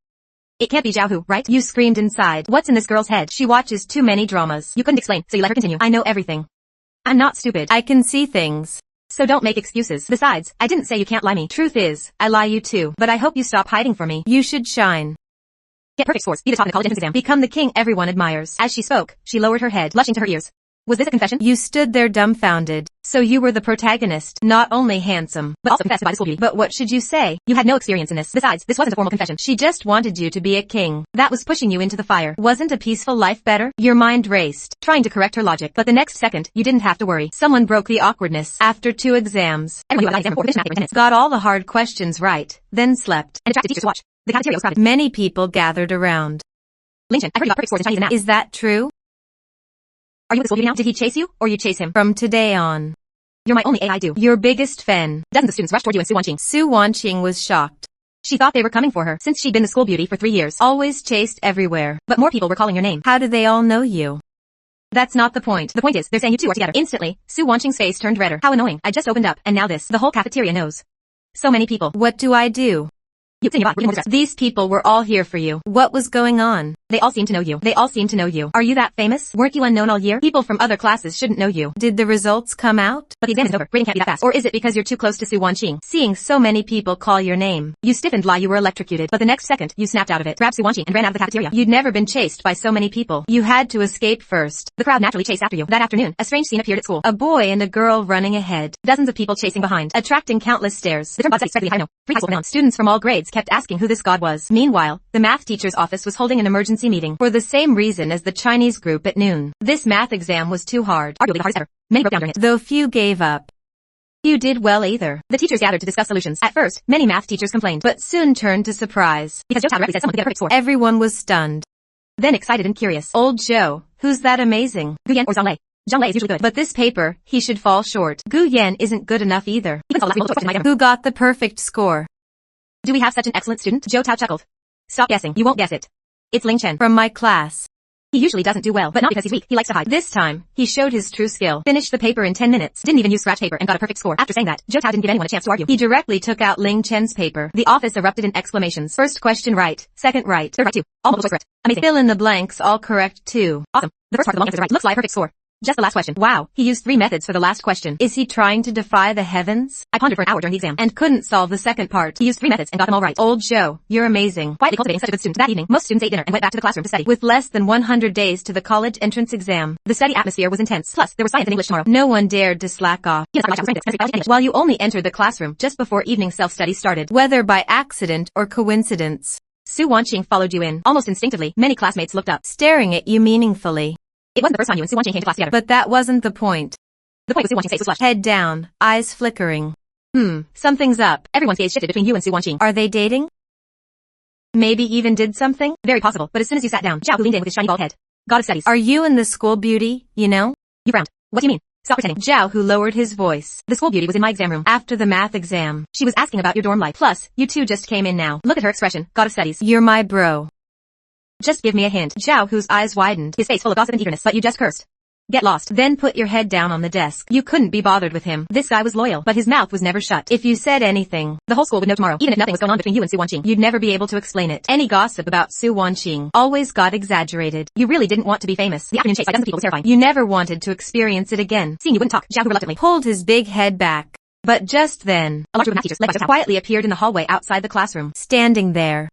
Speaker 1: It can't be Zhao Hu, right?
Speaker 2: You screamed inside. What's in this girl's head? She watches too many dramas.
Speaker 1: You couldn't explain, so you let her continue.
Speaker 2: I know everything.
Speaker 1: I'm not stupid.
Speaker 2: I can see things.
Speaker 1: So don't make excuses. Besides, I didn't say you can't lie me.
Speaker 2: Truth is, I lie you too. But I hope you stop hiding from me. You should shine.
Speaker 1: Get perfect scores. Be the top in the college entrance exam.
Speaker 2: Become the king everyone admires. As she spoke, she lowered her head,
Speaker 1: blushing to her ears. Was this a confession?
Speaker 2: You stood there dumbfounded. So you were the protagonist, not only handsome,
Speaker 1: but also confessed by the school beauty.
Speaker 2: But what should you say?
Speaker 1: You had no experience in this. Besides, this wasn't a formal confession.
Speaker 2: She just wanted you to be a king. That was pushing you into the fire. Wasn't a peaceful life better? Your mind raced, trying to correct her logic. But the next second, you didn't have to worry. Someone broke the awkwardness. After 2 exams,
Speaker 1: everyone knew exam before finished math attendance.
Speaker 2: Got all the hard questions right, then slept.
Speaker 1: And attracted teachers to watch. The cafeteria was crowded.
Speaker 2: Many people gathered around.
Speaker 1: Ling, I heard you got perfect scores in Chinese and math.
Speaker 2: Is that true?
Speaker 1: Are you with the school beauty now?
Speaker 2: Did he chase you, or you chase him? From today on,
Speaker 1: you're my only AI do.
Speaker 2: Your biggest fan.
Speaker 1: Dozens of students rushed toward you and Su Wanqing.
Speaker 2: Su Wanqing was shocked. She thought they were coming for her, since she'd been the school beauty for 3 years. Always chased everywhere.
Speaker 1: But more people were calling your name.
Speaker 2: How do they all know you? That's not the point.
Speaker 1: The point is, they're saying you two are together.
Speaker 2: Instantly, Su Wanqing's face turned redder. How annoying. I just opened up, and now this. The whole cafeteria knows. So many people. What do I do?
Speaker 1: You say your bot.
Speaker 2: These people were all here for you. What was going on?
Speaker 1: They all seem to know you.
Speaker 2: They all seem to know you. Are you that famous? Weren't you unknown all year? People from other classes shouldn't know you. Did the results come out?
Speaker 1: But the exam isn't over. Grading can't be that fast.
Speaker 2: Or is it because you're too close to Su Wanqing? Seeing so many people call your name, you stiffened lie you were electrocuted. But the next second, you snapped out of it, grabbed Su Wanqing and ran out of the cafeteria. You'd never been chased by so many people. You had to escape first. The crowd naturally chased after you. That afternoon, a strange scene appeared at school. A boy and a girl running ahead. Dozens of people chasing behind, attracting countless stares. The term body spread the entire no. 3 high school renowned. Students from all grades kept asking who this god was. Meanwhile, the math teacher's office was holding an emergency meeting for the same reason as the Chinese group at noon. This math exam was too hard.
Speaker 1: Arguably the hardest ever. Many broke down during it.
Speaker 2: Though few gave up. You did well either. The teachers gathered to discuss solutions. At first, many math teachers complained, but soon turned to surprise.
Speaker 1: Because Joe Town directly said someone could get a perfect score.
Speaker 2: Everyone was stunned. Then excited and curious. Old Joe, who's that amazing?
Speaker 1: Gu Yan or Zhang Lei. Zhang Lei is usually good.
Speaker 2: But this paper, he should fall short. Gu Yan isn't good enough either.
Speaker 1: Even
Speaker 2: Who got the perfect score?
Speaker 1: Do we have such an excellent student? Zhou Tao chuckled. Stop guessing. You won't guess it. It's Ling Chen.
Speaker 2: From my class. He usually doesn't do well, but not because he's weak. He likes to hide. This time, he showed his true skill. Finished the paper in 10 minutes. Didn't even use scratch paper and got a perfect score. After saying that, Zhou Tao didn't give anyone a chance to argue. He directly took out Ling Chen's paper. The office erupted in exclamations. First question right. Second right. Third right too. All multiple choice correct. Amazing. Fill in the blanks all correct too. Awesome. The first part of the long answer is right. Looks like a perfect score. Just the last question. Wow, he used 3 methods for the last question. Is he trying to defy the heavens? I pondered for an hour during the exam and couldn't solve the second part. He used 3 methods and got them all right. Old Zhou, you're amazing. Quietly cultivating such a good student. That evening, most students ate dinner and went back to the classroom to study. With less than 100 days to the college entrance exam, the study atmosphere was intense. Plus, there was science and English tomorrow. No one dared to slack off. While you only entered the classroom just before evening self-study started, whether by accident or coincidence. Su Wanqing followed you in. Almost instinctively, many classmates looked up, staring at you meaningfully. It wasn't the first time you and Su Wanqing came to class together. But that wasn't the point. The point was Su Wanqing's face was flushed. Head down, eyes flickering. Something's up. Everyone's gaze shifted between you and Su Wanqing. Are they dating? Maybe even did something? Very possible, but as soon as you sat down, Zhao Hu leaned in with his shiny bald head. God of studies. Are you in the school beauty, you know? You frowned. What do you mean? Stop pretending. Zhao Hu lowered his voice. The school beauty was in my exam room. After the math exam. She was asking about your dorm life. Plus, you two just came in now. Look at her expression. God of studies. You're my bro. Just give me a hint. Zhao Hu's eyes widened, his face full of gossip and eagerness. But you just cursed. Get lost. Then put your head down on the desk. You couldn't be bothered with him. This guy was loyal, but his mouth was never shut. If you said anything, the whole school would know tomorrow. Even if nothing was going on between you and Su Wanqing, you'd never be able to explain it. Any gossip about Su Wanqing always got exaggerated. You really didn't want to be famous. The afternoon chase by dozens of people was terrifying. You never wanted to experience it again. Seeing you wouldn't talk, Zhao Hu reluctantly pulled his big head back. But just then, a large group of math teachers, led by Zhou Tao, quietly appeared in the hallway outside the classroom. Standing there.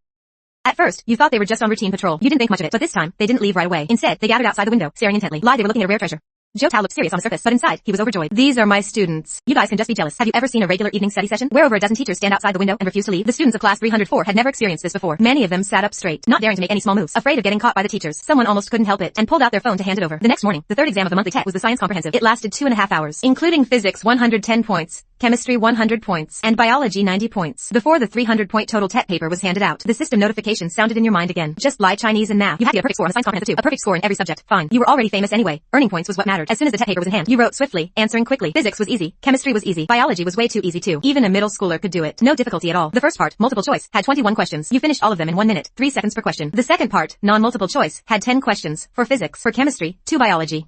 Speaker 2: At first, you thought they were just on routine patrol. You didn't think much of it, but this time, they didn't leave right away. Instead, they gathered outside the window, staring intently. They were looking at a rare treasure. Zhou Tao looked serious on the surface, but inside, he was overjoyed. These are my students. You guys can just be jealous. Have you ever seen a regular evening study session, where over a dozen teachers stand outside the window and refuse to leave? The students of class 304 had never experienced this before. Many of them sat up straight, not daring to make any small moves, afraid of getting caught by the teachers. Someone almost couldn't help it, and pulled out their phone to hand it over. The next morning, the third exam of the monthly test was the science comprehensive. It lasted 2.5 hours, including physics 110 points, chemistry 100 points, and biology 90 points. Before the 300-point total TET paper was handed out, the system notification sounded in your mind again. Just lie Chinese and math. You had to get a perfect score on the science comprehensive too. A perfect score in every subject. Fine. You were already famous anyway. Earning points was what mattered. As soon as the TET paper was in hand, you wrote swiftly, answering quickly. Physics was easy. Chemistry was easy. Biology was way too easy too. Even a middle schooler could do it. No difficulty at all. The first part, multiple choice, had 21 questions. You finished all of them in 1 minute, 3 seconds per question. The second part, non-multiple choice, had 10 questions. For physics, for chemistry, 2 biology.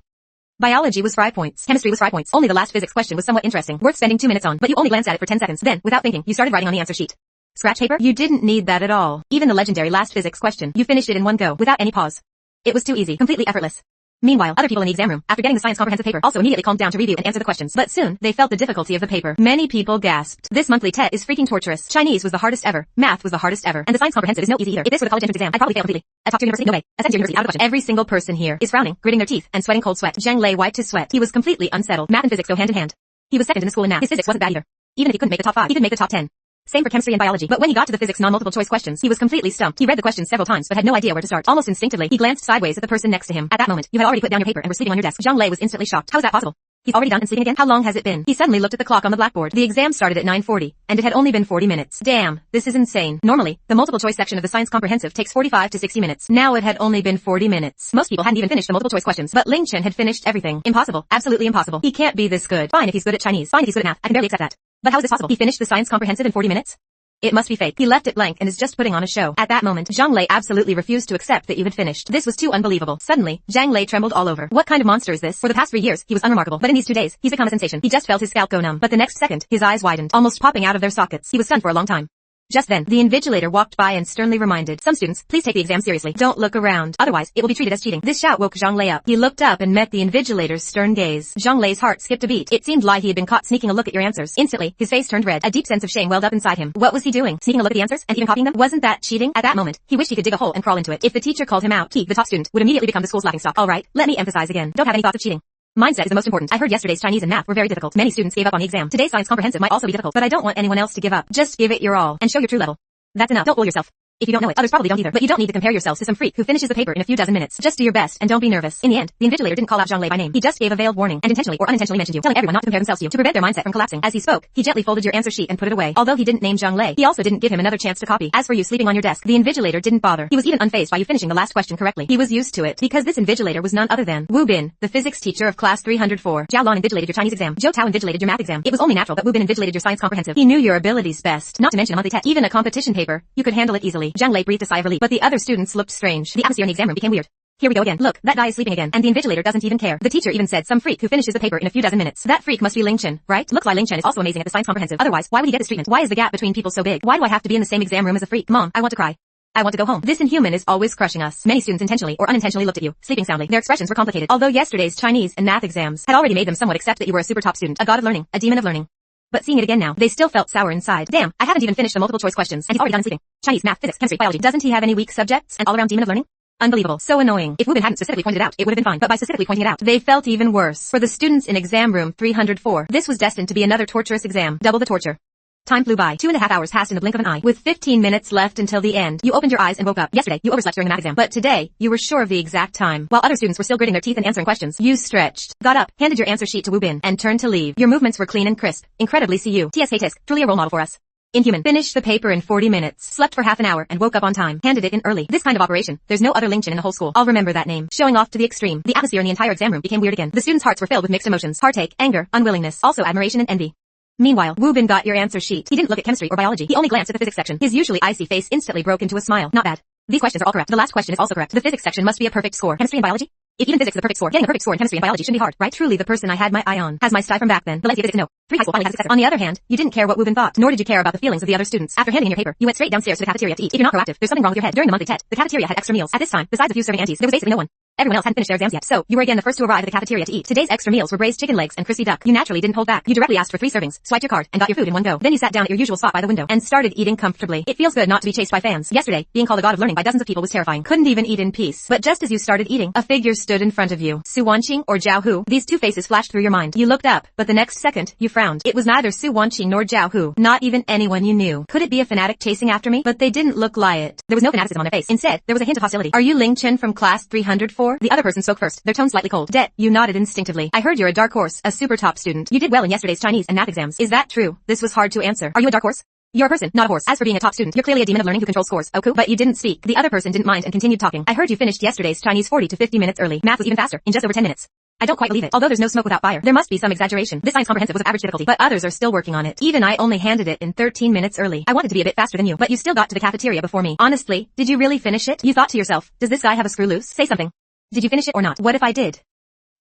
Speaker 2: Biology was 5 points. Chemistry was 5 points. Only the last physics question was somewhat interesting, worth spending 2 minutes on, but you only glanced at it for 10 seconds. Then, without thinking, you started writing on the answer sheet. Scratch paper? You didn't need that at all. Even the legendary last physics question, you finished it in one go, without any pause. It was too easy, completely effortless. Meanwhile, other people in the exam room, after getting the science comprehensive paper, also immediately calmed down to review and answer the questions. But soon, they felt the difficulty of the paper. Many people gasped. This monthly TET is freaking torturous. Chinese was the hardest ever. Math was the hardest ever. And the science comprehensive is no easy either. If this were the college entrance exam, I'd probably fail completely. A top tier university? No way. A second tier university? Out of the question. Every single person here is frowning, gritting their teeth, and sweating cold sweat. Zhang Lei wiped his sweat. He was completely unsettled. Math and physics go hand in hand. He was second in the school in math. His physics wasn't bad either. Even if he couldn't make the top 5, he could make the top 10. Same for chemistry and biology. But when he got to the physics non-multiple choice questions, he was completely stumped. He read the questions several times but had no idea where to start. Almost instinctively, he glanced sideways at the person next to him. At that moment, you had already put down your paper and were sleeping on your desk. Zhang Lei was instantly shocked. How is that possible? He's already done and sleeping again? How long has it been? He suddenly looked at the clock on the blackboard. The exam started at 9:40, and it had only been 40 minutes. Damn, this is insane. Normally, the multiple choice section of the science comprehensive takes 45 to 60 minutes. Now it had only been 40 minutes. Most people hadn't even finished the multiple choice questions, but Ling Chen had finished everything. Impossible. Absolutely impossible. He can't be this good. Fine if he's good at Chinese. Fine if he's good at math. I can barely accept that. But how is this possible? He finished the science comprehensive in 40 minutes? It must be fake. He left it blank and is just putting on a show. At that moment, Zhang Lei absolutely refused to accept that you had finished. This was too unbelievable. Suddenly, Zhang Lei trembled all over. What kind of monster is this? For the past 3 years, he was unremarkable, but in these 2 days, he's become a sensation. He just felt his scalp go numb. But the next second, his eyes widened, almost popping out of their sockets. He was stunned for a long time. Just then, the invigilator walked by and sternly reminded, some students, please take the exam seriously. Don't look around. Otherwise, it will be treated as cheating. This shout woke Zhang Lei up. He looked up and met the invigilator's stern gaze. Zhang Lei's heart skipped a beat. It seemed like he had been caught sneaking a look at your answers. Instantly, his face turned red. A deep sense of shame welled up inside him. What was he doing? Sneaking a look at the answers? And even copying them? Wasn't that cheating? At that moment, he wished he could dig a hole and crawl into it. If the teacher called him out, he, the top student, would immediately become the school's laughingstock. Alright, let me emphasize again. Don't have any thoughts of cheating. Mindset is the most important. I heard yesterday's Chinese and math were very difficult. Many students gave up on the exam. Today's science comprehensive might also be difficult, but I don't want anyone else to give up. Just give it your all, and show your true level. That's enough. Don't fool yourself. If you don't know it, others probably don't either. But you don't need to compare yourselves to some freak who finishes the paper in a few dozen minutes. Just do your best and don't be nervous. In the end, the invigilator didn't call out Zhang Lei by name. He just gave a veiled warning and intentionally or unintentionally mentioned you, telling everyone not to compare themselves to you to prevent their mindset from collapsing. As he spoke, he gently folded your answer sheet and put it away. Although he didn't name Zhang Lei, he also didn't give him another chance to copy. As for you sleeping on your desk, the invigilator didn't bother. He was even unfazed by you finishing the last question correctly. He was used to it because this invigilator was none other than Wu Bin, the physics teacher of class 304. Zhao Lan invigilated your Chinese exam. Zhou Tao invigilated your math exam. It was only natural that Wu Bin invigilated your science comprehensive. He knew your abilities best, not to mention a monthly test. Even a competition paper, you could handle it easily. Zhang Lei breathed a sigh of relief, but the other students looked strange. The atmosphere in the exam room became weird.
Speaker 1: Here we go again. Look, that guy is sleeping again, and the invigilator doesn't even care. The teacher even said some freak who finishes the paper in a few dozen minutes. That freak must be Ling Chen, right? Looks like Ling Chen is also amazing at the science comprehensive. Otherwise, why would he get this treatment? Why is the gap between people so big? Why do I have to be in the same exam room as a freak? Mom, I want to cry. I want to go home. This inhuman is always crushing us. Many students intentionally or unintentionally looked at you, sleeping soundly. Their expressions were complicated. Although yesterday's Chinese and math exams had already made them somewhat accept that you were a super top student, a god of learning, a demon of learning. But seeing it again now, they still felt sour inside. Damn, I haven't even finished the multiple choice questions, and he's already done sleeping. Chinese, math, physics, chemistry, biology. Doesn't he have any weak subjects? And all-around demon of learning? Unbelievable. So annoying. If Wu Bin hadn't specifically pointed it out, it would have been fine. But by specifically pointing it out, they felt even worse. For the students in exam room 304, this was destined to be another torturous exam. Double the torture. Time flew by. 2.5 hours passed in the blink of an eye. With 15 minutes left until the end, you opened your eyes and woke up. Yesterday, you overslept during the math exam. But today, you were sure of the exact time. While other students were still gritting their teeth and answering questions, you stretched, got up, handed your answer sheet to Wu Bin, and turned to leave. Your movements were clean and crisp. Incredibly CU. TSK Tisk. Truly a role model for us. Inhuman. Finished the paper in 40 minutes. Slept for half an hour and woke up on time. Handed it in early. This kind of operation, there's no other Ling Chen in the whole school. I'll remember that name. Showing off to the extreme. The atmosphere in the entire exam room became weird again. The students' hearts were filled with mixed emotions. Heartache, anger, unwillingness, also admiration and envy. Meanwhile, Wu Bin got your answer sheet. He didn't look at chemistry or biology. He only glanced at the physics section. His usually icy face instantly broke into a smile. Not bad. These questions are all correct. The last question is also correct. The physics section must be a perfect score. Chemistry and biology? If even physics is a perfect score, getting a perfect score in chemistry and biology shouldn't be hard, right? Truly the person I had my eye on has my style from back then. Valencia physics no. 3 high school finally has a successor. On the other hand, you didn't care what Wu Bin thought, nor did you care about the feelings of the other students. After handing in your paper, you went straight downstairs to the cafeteria to eat. If you're not proactive, there's something wrong with your head. During the monthly TET, the cafeteria had extra meals. At this time, besides a few serving aunties, there was basically no one. Everyone else hadn't finished their exams yet, so you were again the first to arrive at the cafeteria to eat. Today's extra meals were braised chicken legs and crispy duck. You naturally didn't hold back. You directly asked for 3 servings, swiped your card, and got your food in one go. Then you sat down at your usual spot by the window and started eating comfortably. It feels good not to be chased by fans. Yesterday, being called a god of learning by dozens of people was terrifying. Couldn't even eat in peace. But just as you started eating, a figure stood in front of you. Su Wanqing or Zhao Hu? These two faces flashed through your mind. You looked up, but the next second, you frowned. It was neither Su Wanqing nor Zhao Hu. Not even anyone you knew. Could it be a fanatic chasing after me? But they didn't look like it. There was no fanaticism on their face. Instead, there was a hint of hostility. Are you Ling Chen from class 304? The other person spoke first, their tone slightly cold. Det, you nodded instinctively. I heard you're a dark horse, a super top student. You did well in yesterday's Chinese and math exams. Is that true? This was hard to answer. Are you a dark horse? You're a person, not a horse. As for being a top student, you're clearly a demon of learning who controls scores. Oku, but you didn't speak. The other person didn't mind and continued talking. I heard you finished yesterday's Chinese 40 to 50 minutes early. Math was even faster, in just over 10 minutes. I don't quite believe it. Although there's no smoke without fire, there must be some exaggeration. This science comprehensive was of average difficulty, but others are still working on it. Even I only handed it in 13 minutes early. I wanted to be a bit faster than you, but you still got to the cafeteria before me. Honestly, did you really finish it? You thought to yourself, does this guy have a screw loose? Say something. Did you finish it or not? What if I did?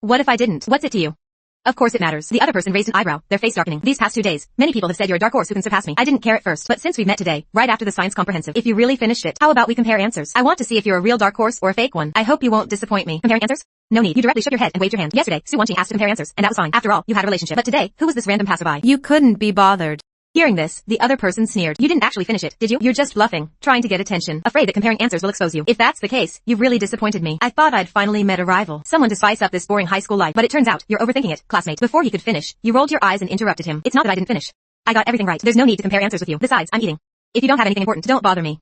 Speaker 1: What if I didn't? What's it to you? Of course it matters. The other person raised an eyebrow, their face darkening. These past 2 days, many people have said you're a dark horse who can surpass me. I didn't care at first, but since we've met today, right after the science comprehensive, if you really finished it, how about we compare answers? I want to see if you're a real dark horse or a fake one. I hope you won't disappoint me. Comparing answers? No need. You directly shook your head and waved your hand. Yesterday, Su Wanqing asked to compare answers, and that was fine. After all, you had a relationship. But today, who was this random passerby?
Speaker 2: You couldn't be bothered.
Speaker 1: Hearing this, the other person sneered. You didn't actually finish it, did you? You're just bluffing, trying to get attention, afraid that comparing answers will expose you. If that's the case, you've really disappointed me. I thought I'd finally met a rival, someone to spice up this boring high school life, but it turns out, you're overthinking it, classmate. Before he could finish, you rolled your eyes and interrupted him. It's not that I didn't finish. I got everything right. There's no need to compare answers with you. Besides, I'm eating. If you don't have anything important, don't bother me.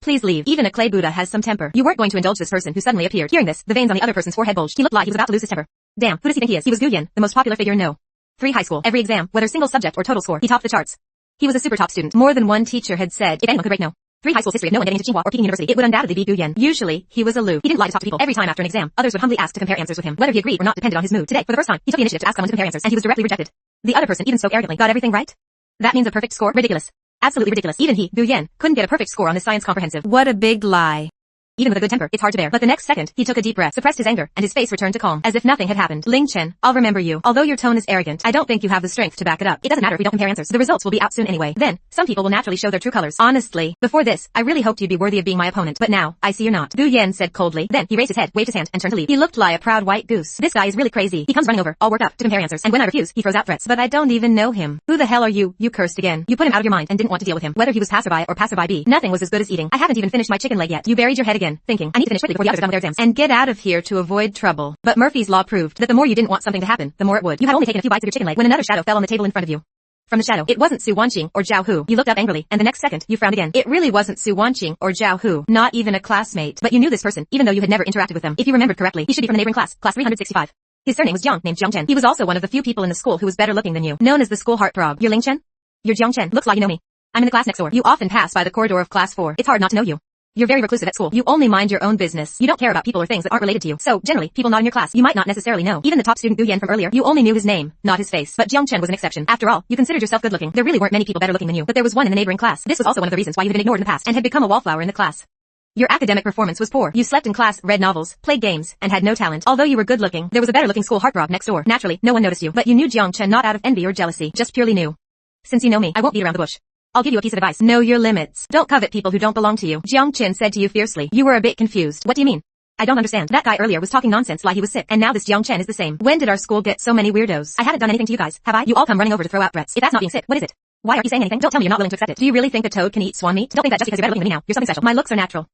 Speaker 1: Please leave. Even a clay Buddha has some temper. You weren't going to indulge this person who suddenly appeared. Hearing this, the veins on the other person's forehead bulged. He looked like he was about to lose his temper. Damn, who does he think he is? He was Gu Yan, the most popular figure in No. 3 high school. Every exam, whether single subject or total score, he topped the charts. He was a super top student. More than one teacher had said, if anyone could break No. 3 high school's history of no one getting into Tsinghua or Peking University, it would undoubtedly be Gu Yan. Usually, he was aloof. He didn't like to talk to people. Every time after an exam, others would humbly ask to compare answers with him. Whether he agreed or not depended on his mood. Today, for the first time, he took the initiative to ask someone to compare answers, and he was directly rejected. The other person even spoke arrogantly. Got everything right? That means a perfect score? Ridiculous. Absolutely ridiculous. Even he, Gu Yan, couldn't get a perfect score on this science comprehensive.
Speaker 2: What a big lie.
Speaker 1: Even with a good temper, it's hard to bear. But the next second, he took a deep breath, suppressed his anger, and his face returned to calm, as if nothing had happened. Ling Chen, I'll remember you. Although your tone is arrogant, I don't think you have the strength to back it up. It doesn't matter if we don't compare answers. The results will be out soon anyway. Then, some people will naturally show their true colors. Honestly, before this, I really hoped you'd be worthy of being my opponent. But now, I see you're not. Gu Yan said coldly. Then, he raised his head, waved his hand, and turned to leave. He looked like a proud white goose. This guy is really crazy. He comes running over, all worked up, to compare answers. And when I refuse, he throws out threats. But I don't even know him. Who the hell are you? You cursed again. You put him out of your mind and didn't want to deal with him. Whether he was passerby or passerby B, nothing was as good as eating. I haven't even finished my chicken leg yet. You buried your head again, thinking, I need to finish quickly before the others are done with their exams. And get out of here to avoid trouble. But Murphy's Law proved that the more you didn't want something to happen, the more it would. You had only taken a few bites of your chicken leg when another shadow fell on the table in front of you. From the shadow, it wasn't Su Wanqing or Zhao Hu. You looked up angrily, and the next second, you frowned again. It really wasn't Su Wanqing or Zhao Hu, not even a classmate. But you knew this person, even though you had never interacted with them. If you remembered correctly, he should be from the neighboring class, class 365. His surname was Jiang, named Jiang Chen. He was also one of the few people in the school who was better looking than you. Known as the school heartthrob. You're Ling Chen? You're Jiang Chen. Looks like you know me. I'm in the class next door. You often pass by the corridor of class 4. It's hard not to know you. You're very reclusive at school. You only mind your own business. You don't care about people or things that aren't related to you. So, generally, people not in your class, you might not necessarily know. Even the top student Gu Yan from earlier, you only knew his name, not his face. But Jiang Chen was an exception. After all, you considered yourself good looking. There really weren't many people better looking than you, but there was one in the neighboring class. This was also one of the reasons why you had been ignored in the past and had become a wallflower in the class.
Speaker 2: Your academic performance was poor. You slept in class, read novels, played games, and had no talent. Although you were good looking, there was a better looking school heartthrob next door. Naturally, no one noticed you. But you knew Jiang Chen not out of envy or jealousy, just purely knew. Since you know me, I won't beat around the bush. I'll give you a piece of advice. Know your limits. Don't covet people who don't belong to you. Jiang Chen said to you fiercely. You were a bit confused. What do you mean? I don't understand. That guy earlier was talking nonsense like he was sick, and now this Jiang Chen is the same. When did our school get so many weirdos? I haven't done anything to you guys, have I? You all come running over to throw out threats. If that's not being sick, what is it? Why aren't you saying anything? Don't tell me you're not willing to accept it. Do you really think a toad can eat swan meat? Don't think that just because you're better looking than me now, you're something special. My looks are natural.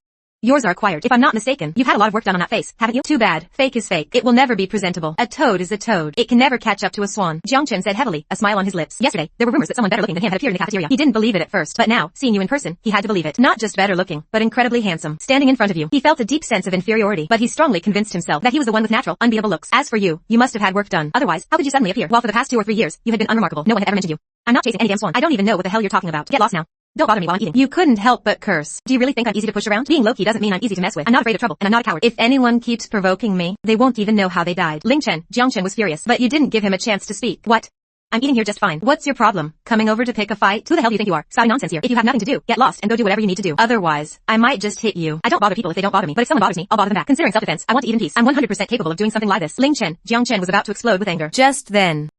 Speaker 2: Yours are acquired. If I'm not mistaken, you've had a lot of work done on that face, haven't you? Too bad. Fake is fake. It will never be presentable. A toad is a toad. It can never catch up to a swan. Jiang Chen said heavily, a smile on his lips. Yesterday, there were rumors that someone better looking than him had appeared in the cafeteria. He didn't believe it at first, but now, seeing you in person, he had to believe it. Not just better looking, but incredibly handsome. Standing in front of you, he felt a deep sense of inferiority, but he strongly convinced himself that he was the one with natural, unbeatable looks. As for you, you must have had work done. Otherwise, how could you suddenly appear? While for the past 2 or 3 years, you had been unremarkable. No one had ever mentioned you. I'm not chasing any damn swan. I don't even know what the hell you're talking about. Get lost now. Don't bother me while I'm eating. You couldn't help but curse. Do you really think I'm easy to push around? Being low-key doesn't mean I'm easy to mess with. I'm not afraid of trouble, and I'm not a coward. If anyone keeps provoking me, they won't even know how they died. Jiang Chen was furious, but you didn't give him a chance to speak. What? I'm eating here just fine. What's your problem? Coming over to pick a fight? Who the hell do you think you are? Spouting nonsense here. If you have nothing to do, get lost and go do whatever you need to do. Otherwise, I might just hit you. I don't bother people if they don't bother me, but if someone bothers me, I'll bother them back. Considering self-defense, I want to eat in peace. I'm 100% capable of doing something like this. Jiang Chen was about to explode with anger. Just then,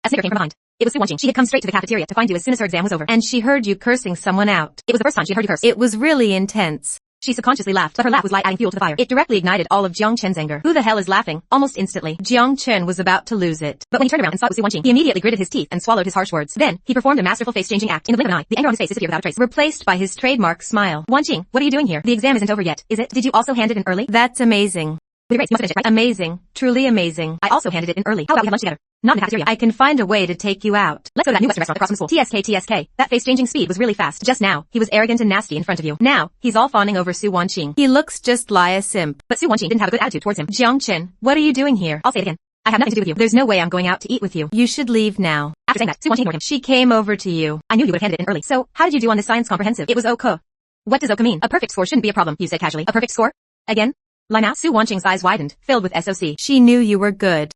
Speaker 2: a snicker came from behind. It was Su Wanqing. She had come straight to the cafeteria to find you as soon as her exam was over. And she heard you cursing someone out. It was the first time she heard you curse. It was really intense. She subconsciously laughed, but her laugh was like adding fuel to the fire. It directly ignited all of Jiang Chen's anger. Who the hell is laughing? Almost instantly, Jiang Chen was about to lose it. But when he turned around and saw it was Su Wanqing, he immediately gritted his teeth and swallowed his harsh words. Then, he performed a masterful face-changing act. In the blink of an eye, the anger on his face disappeared without a trace, replaced by his trademark smile. Wanqing, what are you doing here? The exam isn't over yet, is it? Did you also hand it in early? That's amazing. With your grades, you must finish it, right? Amazing. Truly amazing. I also handed it in early. How about we have lunch together? Not in the cafeteria. I can find a way to take you out. Let's go to that new Western restaurant across from the school. TSK. That face-changing speed was really fast. Just now, he was arrogant and nasty in front of you. Now, he's all fawning over Su Wanqing. He looks just like a simp. But Su Wanqing didn't have a good attitude towards him. Jiang Chen, what are you doing here? I'll say it again. I have nothing to do with you. There's no way I'm going out to eat with you. You should leave now. After saying that, Su Wanqing ignored him. She came over to you. I knew you would have handed it in early. So, how did you do on the science comprehensive? It was OK. What does OK mean? A perfect score shouldn't be a problem, you said casually. A perfect score? Again? Lie now? Su Wanqing's eyes widened, filled with SOC. She knew you were good.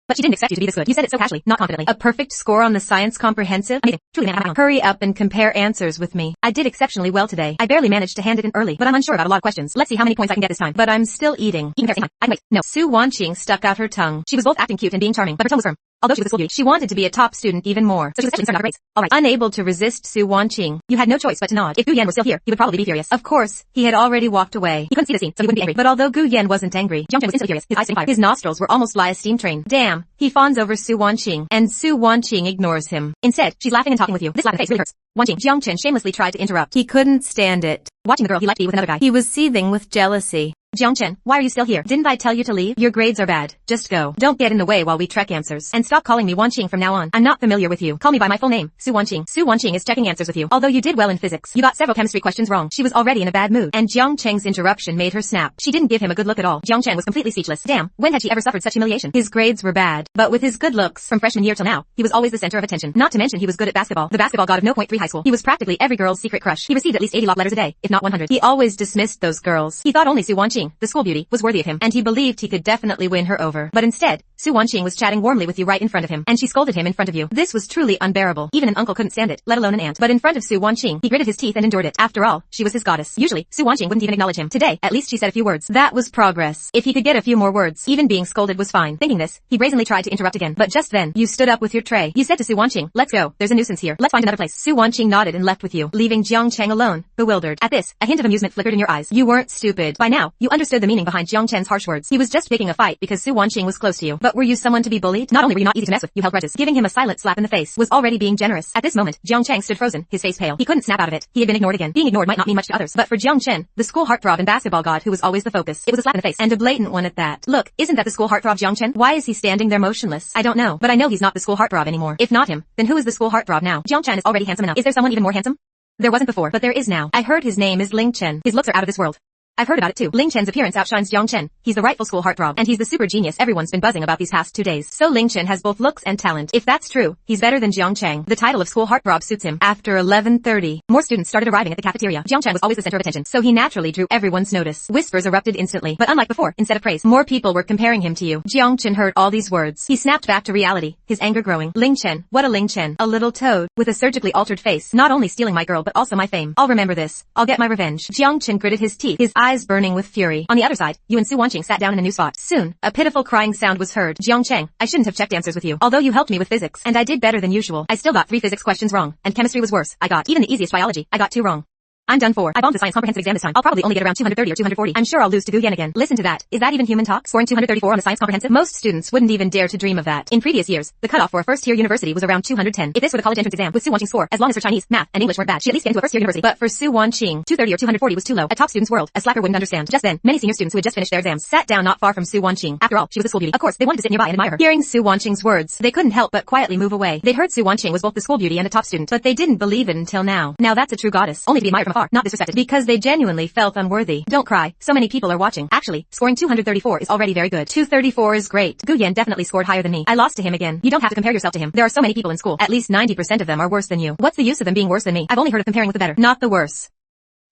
Speaker 2: But she didn't expect you to be this good. You said it so casually, not confidently. A perfect score on the science comprehensive? Amazing. Truly, man, I'm Hurry up and compare answers with me. I did exceptionally well today. I barely managed to hand it in early, but I'm unsure about a lot of questions. Let's see how many points I can get this time. But I'm still eating. You can I can wait. No. Su Wanqing stuck out her tongue. She was both acting cute and being charming, but her tone was firm. Although she was a school beauty, she wanted to be a top student even more. So she was especially concerned about her grades. Alright. Unable to resist Su Wanqing, you had no choice but to nod. If Gu Yan were still here, he would probably be furious. Of course, he had already walked away. He couldn't see the scene, so he wouldn't be angry. But although Gu Yan wasn't angry, Jiang Chen was instantly furious. His eyes setting fire. His nostrils were almost like a steam train. Damn. He fawns over Su Wanqing, and Su Wanqing ignores him. Instead, she's laughing and talking with you. This laugh in the face really hurts. Wanqing. Jiang Chen shamelessly tried to interrupt. He couldn't stand it. Watching the girl he liked be with another guy. He was seething with jealousy. Jiang Chen, why are you still here? Didn't I tell you to leave? Your grades are bad. Just go. Don't get in the way while we check answers. And stop calling me Wanqing from now on. I'm not familiar with you. Call me by my full name, Su Wanqing. Su Wanqing is checking answers with you. Although you did well in physics, you got several chemistry questions wrong. She was already in a bad mood, and Jiang Chen's interruption made her snap. She didn't give him a good look at all. Jiang Chen was completely speechless. Damn, when had she ever suffered such humiliation? His grades were bad, but with his good looks, from freshman year till now, he was always the center of attention. Not to mention he was good at basketball. The basketball god of No. 3 high school. He was practically every girl's secret crush. He received at least 80 love letters a day, if not 100. He always dismissed those girls. He thought only Su Wanqing, the school beauty, was worthy of him, and he believed he could definitely win her over. But instead, Su Wanqing was chatting warmly with you right in front of him, and she scolded him in front of you. This was truly unbearable. Even an uncle couldn't stand it, let alone an aunt. But in front of Su Wanqing, he gritted his teeth and endured it. After all, she was his goddess. Usually, Su Wanqing wouldn't even acknowledge him. Today, at least she said a few words. That was progress. If he could get a few more words, even being scolded was fine. Thinking this, he brazenly tried to interrupt again. But just then, you stood up with your tray. You said to Su Wanqing, let's go. There's a nuisance here. Let's find another place. Su Wanqing nodded and left with you, leaving Jiang Chen alone, bewildered. At this, a hint of amusement flickered in your eyes. You weren't stupid. By now, you understood the meaning behind Jiang Chen's harsh words. He was just picking a fight because Su Wanqing was close to you. But were you someone to be bullied? Not only were you not easy to mess with, you held grudges. Giving him a silent slap in the face was already being generous. At this moment, Jiang Chen stood frozen, his face pale. He couldn't snap out of it. He had been ignored again. Being ignored might not mean much to others, but for Jiang Chen, the school heartthrob and basketball god who was always the focus, it was a slap in the face, and a blatant one at that. Look, isn't that the school heartthrob Jiang Chen? Why is he standing there motionless? I don't know, but I know he's not the school heartthrob anymore. If not him, then who is the school heartthrob now? Jiang Chen is already handsome enough. Is there someone even more handsome? There wasn't before, but there is now. I heard his name is Ling Chen. His looks are out of this world. I've heard about it too. Ling Chen's appearance outshines Jiang Chen. He's the rightful school heartthrob, and he's the super genius everyone's been buzzing about these past 2 days. So Ling Chen has both looks and talent. If that's true, he's better than Jiang Chang. The title of school heartthrob suits him. After 11:30, more students started arriving at the cafeteria. Jiang Chen was always the center of attention, so he naturally drew everyone's notice. Whispers erupted instantly, but unlike before, instead of praise, more people were comparing him to you. Jiang Chen heard all these words. He snapped back to reality, his anger growing. Ling Chen, what a Ling Chen. A little toad, with a surgically altered face, not only stealing my girl but also my fame. I'll remember this. I'll get my revenge. Jiang Chen gritted his teeth, his eyes burning with fury. On the other side, Yu and Su Wanqing sat down in a new spot. Soon, a pitiful crying sound was heard. Jiang Cheng, I shouldn't have checked answers with you. Although you helped me with physics, and I did better than usual, I still got 3 physics questions wrong, and chemistry was worse. I got even the easiest biology. I got 2 wrong. I'm done for. I bombed the science comprehensive exam this time. I'll probably only get around 230 or 240. I'm sure I'll lose to Gu Yan again. Listen to that. Is that even human talk? Scoring 234 on the science comprehensive? Most students wouldn't even dare to dream of that. In previous years, the cutoff for a first-tier university was around 210. If this were the college entrance exam, with Su Wanqing's score, as long as her Chinese, math, and English weren't bad, she'd at least get into a first-tier university. But for Su Wanqing, 230 or 240 was too low. A top student's world, a slacker wouldn't understand. Just then, many senior students who had just finished their exams sat down not far from Su Wanqing. After all, she was a school beauty. Of course, they wanted to sit nearby and admire her. Hearing Su Wanqing's words, they couldn't help but quietly move away. They'd heard Su Wanqing was both the school beauty and a top student, but they didn't believe it until now. Now that's a true goddess, only to be admired from afar, not disrespected. Because they genuinely felt unworthy. Don't cry. So many people are watching. Actually, scoring 234 is already very good. 234 is great. Gu Yan definitely scored higher than me. I lost to him again. You don't have to compare yourself to him. There are so many people in school. At least 90% of them are worse than you. What's the use of them being worse than me? I've only heard of comparing with the better, not the worse.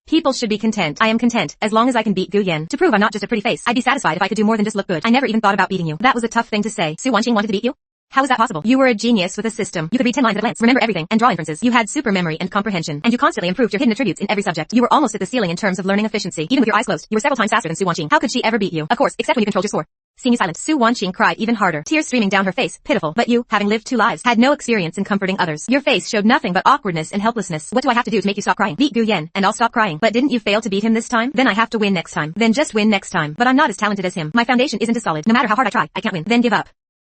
Speaker 2: People should be content. I am content, as long as I can beat Gu Yan. To prove I'm not just a pretty face, I'd be satisfied if I could do more than just look good. I never even thought about beating you. That was a tough thing to say. Su Wanqing wanted to beat you? How is that possible? You were a genius with a system. You could read 10 lines at a glance, remember everything, and draw inferences. You had super memory and comprehension, and you constantly improved your hidden attributes in every subject. You were almost at the ceiling in terms of learning efficiency. Even with your eyes closed, you were several times faster than Su Wanqing. How could she ever beat you? Of course, except when you controlled your score. Seeing you silent, Su Wanqing cried even harder, tears streaming down her face, pitiful. But you, having lived 2 lives, had no experience in comforting others. Your face showed nothing but awkwardness and helplessness. What do I have to do to make you stop crying? Beat Gu Yan, and I'll stop crying. But didn't you fail to beat him this time? Then I have to win next time. Then just win next time. But I'm not as talented as him. My foundation isn't as solid. No matter how hard I try, I can't win. Then give up.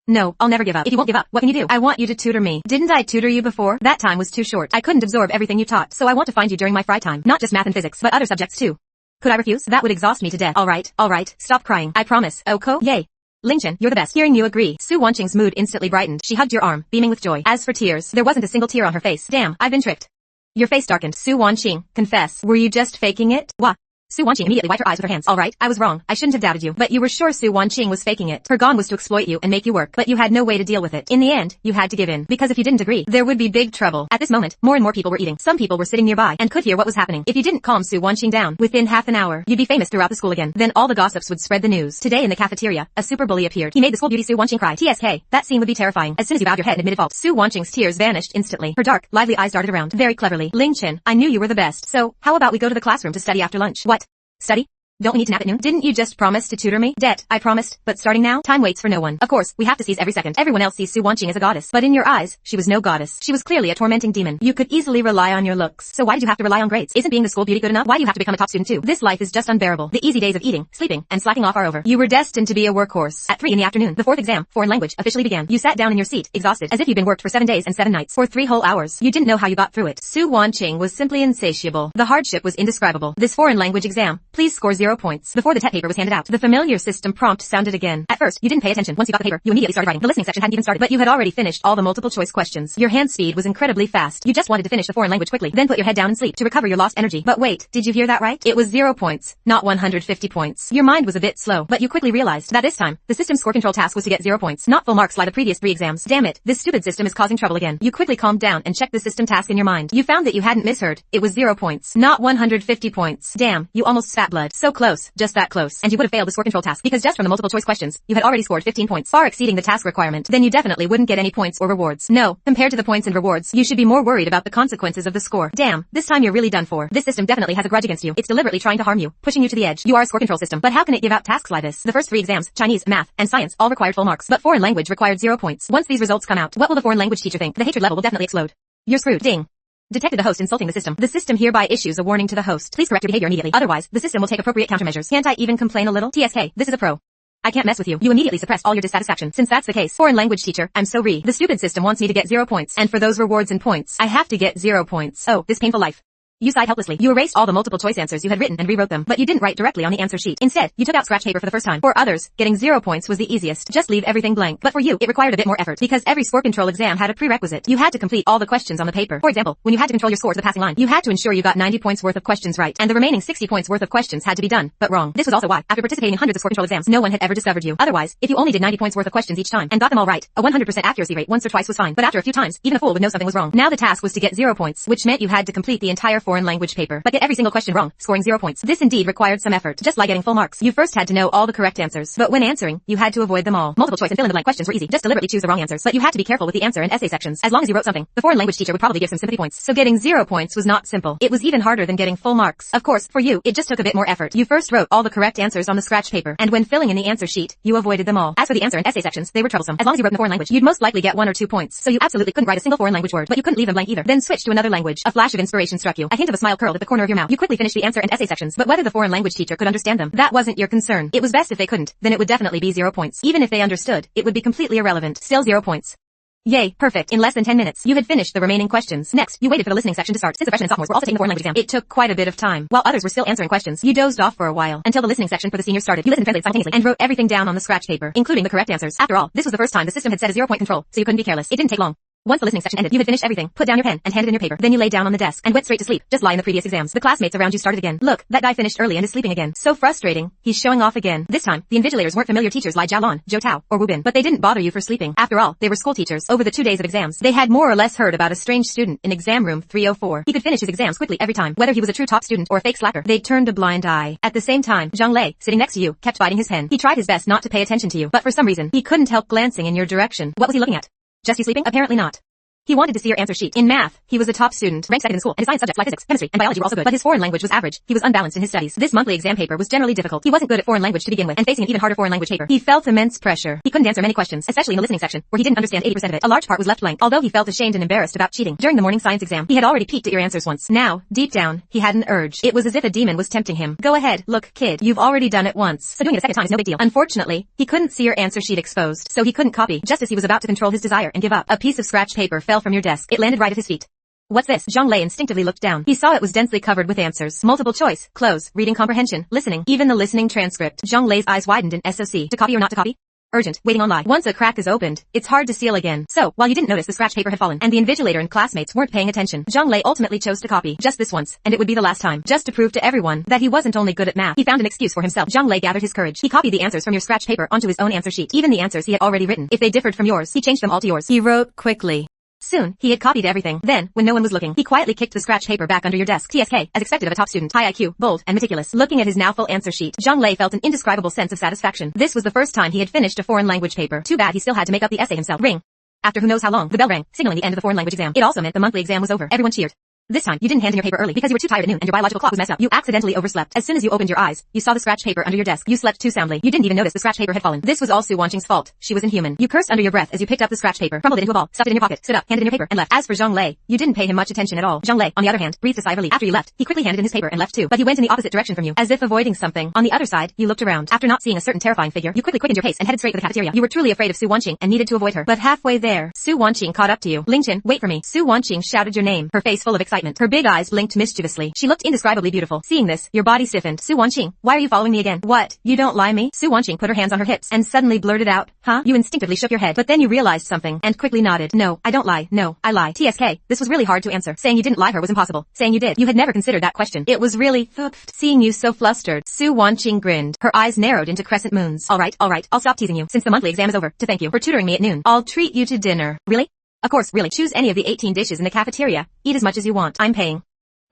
Speaker 2: No, I'll never give up. If you won't give up, what can you do? I want you to tutor me. Didn't I tutor you before? That time was too short. I couldn't absorb everything you taught, so I want to find you during my fry time. Not just math and physics, but other subjects too. Could I refuse? That would exhaust me to death. Alright, stop crying. I promise. Oko? Yay. Ling Chen, you're the best. Hearing you agree, Su Wanqing's mood instantly brightened. She hugged your arm, beaming with joy. As for tears, there wasn't a single tear on her face. Damn, I've been tricked. Your face darkened. Su Wanqing, confess. Were you just faking it? Wha? Su Wanqing immediately wiped her eyes with her hands. Alright, I was wrong. I shouldn't have doubted you. But you were sure Su Wanqing was faking it. Her goal was to exploit you and make you work. But you had no way to deal with it. In the end, you had to give in. Because if you didn't agree, there would be big trouble. At this moment, more and more people were eating. Some people were sitting nearby and could hear what was happening. If you didn't calm Su Wanqing down, within half an hour, you'd be famous throughout the school again. Then all the gossips would spread the news. Today in the cafeteria, a super bully appeared. He made the school beauty Su Wanqing cry. TSK, that scene would be terrifying. As soon as you bowed your head and admitted fault, Su Wanqing's tears vanished instantly. Her dark, lively eyes darted around. Very cleverly. Ling Chen, I knew you were the best. So, how about we go to the classroom to study after lunch? What? Study? Don't we need to nap at noon? Didn't you just promise to tutor me? I promised, but starting now, time waits for no one. Of course, we have to seize every second. Everyone else sees Su Wanqing as a goddess, but in your eyes, she was no goddess. She was clearly a tormenting demon. You could easily rely on your looks. So why did you have to rely on grades? Isn't being the school beauty good enough? Why do you have to become a top student too? This life is just unbearable. The easy days of eating, sleeping, and slacking off are over. You were destined to be a workhorse. At 3 in the afternoon, the 4th exam, foreign language, officially began. You sat down in your seat, exhausted, as if you'd been worked for 7 days and 7 nights. For 3 whole hours. You didn't know how you got through it. Su Wanqing was simply insatiable. The hardship was indescribable. This foreign language exam, please score 0 points. Before the paper was handed out, the familiar system prompt sounded again. At first, you didn't pay attention. Once you got the paper, you immediately started writing. The listening section hadn't even started, but you had already finished all the multiple choice questions. Your hand speed was incredibly fast. You just wanted to finish the foreign language quickly, then put your head down and sleep to recover your lost energy. But wait, did you hear that right? It was 0 points, not 150 points. Your mind was a bit slow, but you quickly realized that this time, the system's score control task was to get 0 points, not full marks like the previous 3 exams. Damn it, this stupid system is causing trouble again. You quickly calmed down and checked the system task in your mind. You found that you hadn't misheard. It was 0 points, not 150 points. Damn, you almost spat blood. So close, just that close. And you would have failed the score control task, because just from the multiple choice questions, you had already scored 15 points, far exceeding the task requirement. Then you definitely wouldn't get any points or rewards. No, compared to the points and rewards, you should be more worried about the consequences of the score. Damn, this time you're really done for. This system definitely has a grudge against you. It's deliberately trying to harm you, pushing you to the edge. You are a score control system, but how can it give out tasks like this? The first 3 exams, Chinese, math, and science, all required full marks, but foreign language required 0 points. Once these results come out, what will the foreign language teacher think? The hatred level will definitely explode. You're screwed. Ding. Detected the host insulting the system. The system hereby issues a warning to the host. Please correct your behavior immediately. Otherwise, the system will take appropriate countermeasures. Can't I even complain a little? TSK, this is a pro. I can't mess with you. You immediately suppressed all your dissatisfaction. Since that's the case, foreign language teacher, I'm so the stupid system wants me to get 0 points. And for those rewards and points, I have to get 0 points. Oh, this painful life.
Speaker 1: You sighed helplessly. You erased all the multiple choice answers you had written and rewrote them, but you didn't write directly on the answer sheet. Instead, you took out scratch paper for the first time. For others, getting 0 points was the easiest. Just leave everything blank. But for you, it required a bit more effort, because every score control exam had a prerequisite. You had to complete all the questions on the paper. For example, when you had to control your score to the passing line, you had to ensure you got 90 points worth of questions right, and the remaining 60 points worth of questions had to be done, but wrong. This was also why, after participating in hundreds of score control exams, no one had ever discovered you. Otherwise, if you only did 90 points worth of questions each time, and got them all right, a 100% accuracy rate once or twice was fine. But after a few times, even a fool would know something was wrong. Now the task was to get 0 points, which meant you had to complete the entire foreign language paper, but get every single question wrong, scoring 0 points. This indeed required some effort, just like getting full marks. You first had to know all the correct answers, but when answering, you had to avoid them all. Multiple choice and fill-in-the-blank questions were easy. Just deliberately choose the wrong answers, but you had to be careful with the answer and essay sections. As long as you wrote something, the foreign language teacher would probably give some sympathy points. So getting 0 points was not simple. It was even harder than getting full marks. Of course, for you, it just took a bit more effort. You first wrote all the correct answers on the scratch paper, and when filling in the answer sheet, you avoided them all. As for the answer and essay sections, they were troublesome. As long as you wrote in the foreign language, you'd most likely get 1 or 2 points. So you absolutely couldn't write a single foreign language word, but you couldn't leave them blank either. Then switch to another language. A flash of inspiration struck you. A hint of a smile curled at the corner of your mouth. You quickly finished the answer and essay sections, but whether the foreign language teacher could understand them, that wasn't your concern. It was best if they couldn't, then it would definitely be 0 points. Even if they understood, it would be completely irrelevant. Still 0 points. Yay, perfect. In less than 10 minutes, you had finished the remaining questions. Next, you waited for the listening section to start. Since the freshmen and sophomores were also taking the foreign language exam, it took quite a bit of time. While others were still answering questions, you dozed off for a while, until the listening section for the seniors started. You listened and translated simultaneously, and wrote everything down on the scratch paper, including the correct answers. After all, this was the first time the system had set a 0 point control, so you couldn't be careless. It didn't take long. Once the listening section ended, you had finished everything, put down your pen, and handed in your paper. Then you lay down on the desk, and went straight to sleep, just like in the previous exams. The classmates around you started again. Look, that guy finished early and is sleeping again. So frustrating. He's showing off again. This time, the invigilators weren't familiar teachers like Jialon, Zhou Tao, or Wu Bin, but they didn't bother you for sleeping. After all, they were school teachers. Over the 2 days of exams, they had more or less heard about a strange student in exam room 304. He could finish his exams quickly every time, whether he was a true top student or a fake slacker. They turned a blind eye. At the same time, Zhang Lei, sitting next to you, kept biting his pen. He tried his best not to pay attention to you, but for some reason, he couldn't help glancing in your direction. What was he looking at? Just you sleeping? Apparently not. He wanted to see your answer sheet. In math, he was a top student, ranked second in school, and his science subjects like physics, chemistry, and biology were also good, but his foreign language was average. He was unbalanced in his studies. This monthly exam paper was generally difficult. He wasn't good at foreign language to begin with, and facing an even harder foreign language paper, he felt immense pressure. He couldn't answer many questions, especially in the listening section, where he didn't understand 80% of it. A large part was left blank, although he felt ashamed and embarrassed about cheating. During the morning science exam, he had already peeked at your answers once. Now, deep down, he had an urge. It was as if a demon was tempting him. Go ahead, look, kid, you've already done it once, so doing it a second time is no big deal. Unfortunately, he couldn't see your answer sheet exposed, so he couldn't copy. Just as he was about to control his desire and give up, a piece of scratch paper fell from your desk. It landed right at his feet. What's this? Zhang Lei instinctively looked down. He saw it was densely covered with answers. Multiple choice, close, reading comprehension, listening, even the listening transcript. Zhang Lei's eyes widened in SOC. To copy or not to copy? Urgent, waiting on lie. Once a crack is opened, it's hard to seal again. So, while you didn't notice the scratch paper had fallen, and the invigilator and classmates weren't paying attention, Zhang Lei ultimately chose to copy. Just this once, and it would be the last time. Just to prove to everyone that he wasn't only good at math, he found an excuse for himself. Zhang Lei gathered his courage. He copied the answers from your scratch paper onto his own answer sheet. Even the answers he had already written. If they differed from yours, he changed them all to yours. He wrote quickly. Soon, he had copied everything. Then, when no one was looking, he quietly kicked the scratch paper back under your desk. TSK, as expected of a top student, high IQ, bold, and meticulous. Looking at his now full answer sheet, Zhang Lei felt an indescribable sense of satisfaction. This was the first time he had finished a foreign language paper. Too bad he still had to make up the essay himself. Ring. After who knows how long, the bell rang, signaling the end of the foreign language exam. It also meant the monthly exam was over. Everyone cheered. This time, you didn't hand in your paper early because you were too tired at noon and your biological clock was messed up. You accidentally overslept. As soon as you opened your eyes, you saw the scratch paper under your desk. You slept too soundly. You didn't even notice the scratch paper had fallen. This was all Su Wanqing's fault. She was inhuman. You cursed under your breath as you picked up the scratch paper, crumbled it into a ball, stuffed it in your pocket, stood up, handed in your paper, and left. As for Zhang Lei, you didn't pay him much attention at all. Zhang Lei, on the other hand, breathed a sigh of relief. After you left, he quickly handed in his paper and left too. But he went in the opposite direction from you, as if avoiding something. On the other side, you looked around. After not seeing a certain terrifying figure, you quickly quickened your pace and headed straight for the cafeteria. You were truly afraid of Su Wanqing and needed to avoid her. But halfway there, Su Wanqing caught up to you. Lingchen, wait for me. Su Wanqing shouted your name, her face full of excitement. Her big eyes blinked mischievously. She looked indescribably beautiful. Seeing this, your body stiffened. Su Wanqing, why are you following me again? What? You don't lie me? Su Wanqing put her hands on her hips and suddenly blurted out, huh? You instinctively shook your head, but then you realized something and quickly nodded. No, I don't lie. No, I lie. TSK, this was really hard to answer. Saying you didn't lie her was impossible. Saying you did. You had never considered that question. It was really seeing you so flustered. Su Wanqing grinned. Her eyes narrowed into crescent moons. Alright, I'll stop teasing you. Since the monthly exam is over, to thank you for tutoring me at noon, I'll treat you to dinner. Really? Of course, really. Choose any of the 18 dishes in the cafeteria. Eat as much as you want. I'm paying.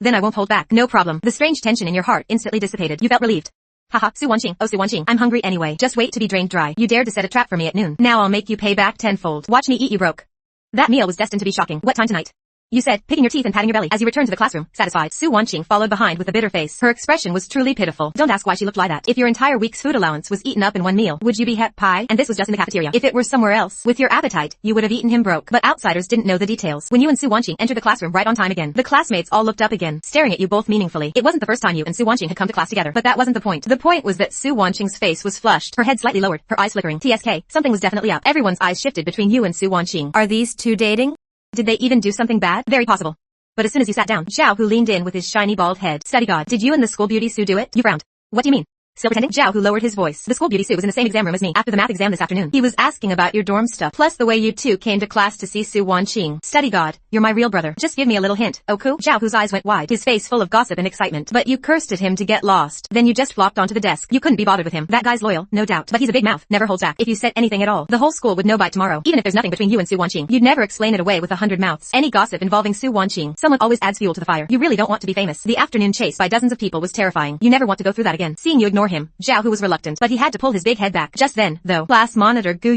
Speaker 1: Then I won't hold back. No problem. The strange tension in your heart instantly dissipated. You felt relieved. Haha, Su Wanqing. Oh, Su Wanqing. I'm hungry anyway. Just wait to be drained dry. You dared to set a trap for me at noon. Now I'll make you pay back tenfold. Watch me eat you broke. That meal was destined to be shocking. What time tonight? You said, picking your teeth and patting your belly as you returned to the classroom, satisfied. Su Wanqing followed behind with a bitter face. Her expression was truly pitiful. Don't ask why she looked like that. If your entire week's food allowance was eaten up in one meal, would you be pie? And this was just in the cafeteria. If it were somewhere else, with your appetite, you would have eaten him broke. But outsiders didn't know the details. When you and Su Wanqing entered the classroom right on time again, the classmates all looked up again, staring at you both meaningfully. It wasn't the first time you and Su Wanqing had come to class together, but that wasn't the point. The point was that Su Wanqing's face was flushed, her head slightly lowered, her eyes flickering. TSK, something was definitely up. Everyone's eyes shifted between you and Su Wanqing. Are these two dating? Did they even do something bad? Very possible. But as soon as you sat down, Zhao Hu leaned in with his shiny bald head. Study god, did you and the school beauty Sue do it? You frowned. What do you mean? Still pretending? Zhao Hu lowered his voice. The school beauty Sue was in the same exam room as me after the math exam this afternoon. He was asking about your dorm stuff, plus the way you two came to class to see Su Wanqing. Study god, you're my real brother. Just give me a little hint, Oku? Zhao Hu's eyes went wide, his face full of gossip and excitement. But you cursed at him to get lost. Then you just flopped onto the desk. You couldn't be bothered with him. That guy's loyal, no doubt. But he's a big mouth, never holds back. If you said anything at all, the whole school would know by tomorrow. Even if there's nothing between you and Su Wanqing, you'd never explain it away with 100 mouths. Any gossip involving Su Wanqing, someone always adds fuel to the fire. You really don't want to be famous. The afternoon chase by dozens of people was terrifying. You never want to go through that again. Seeing you ignore him, Zhao Hu was reluctant, but he had to pull his big head back. Just then, though, class monitor Gu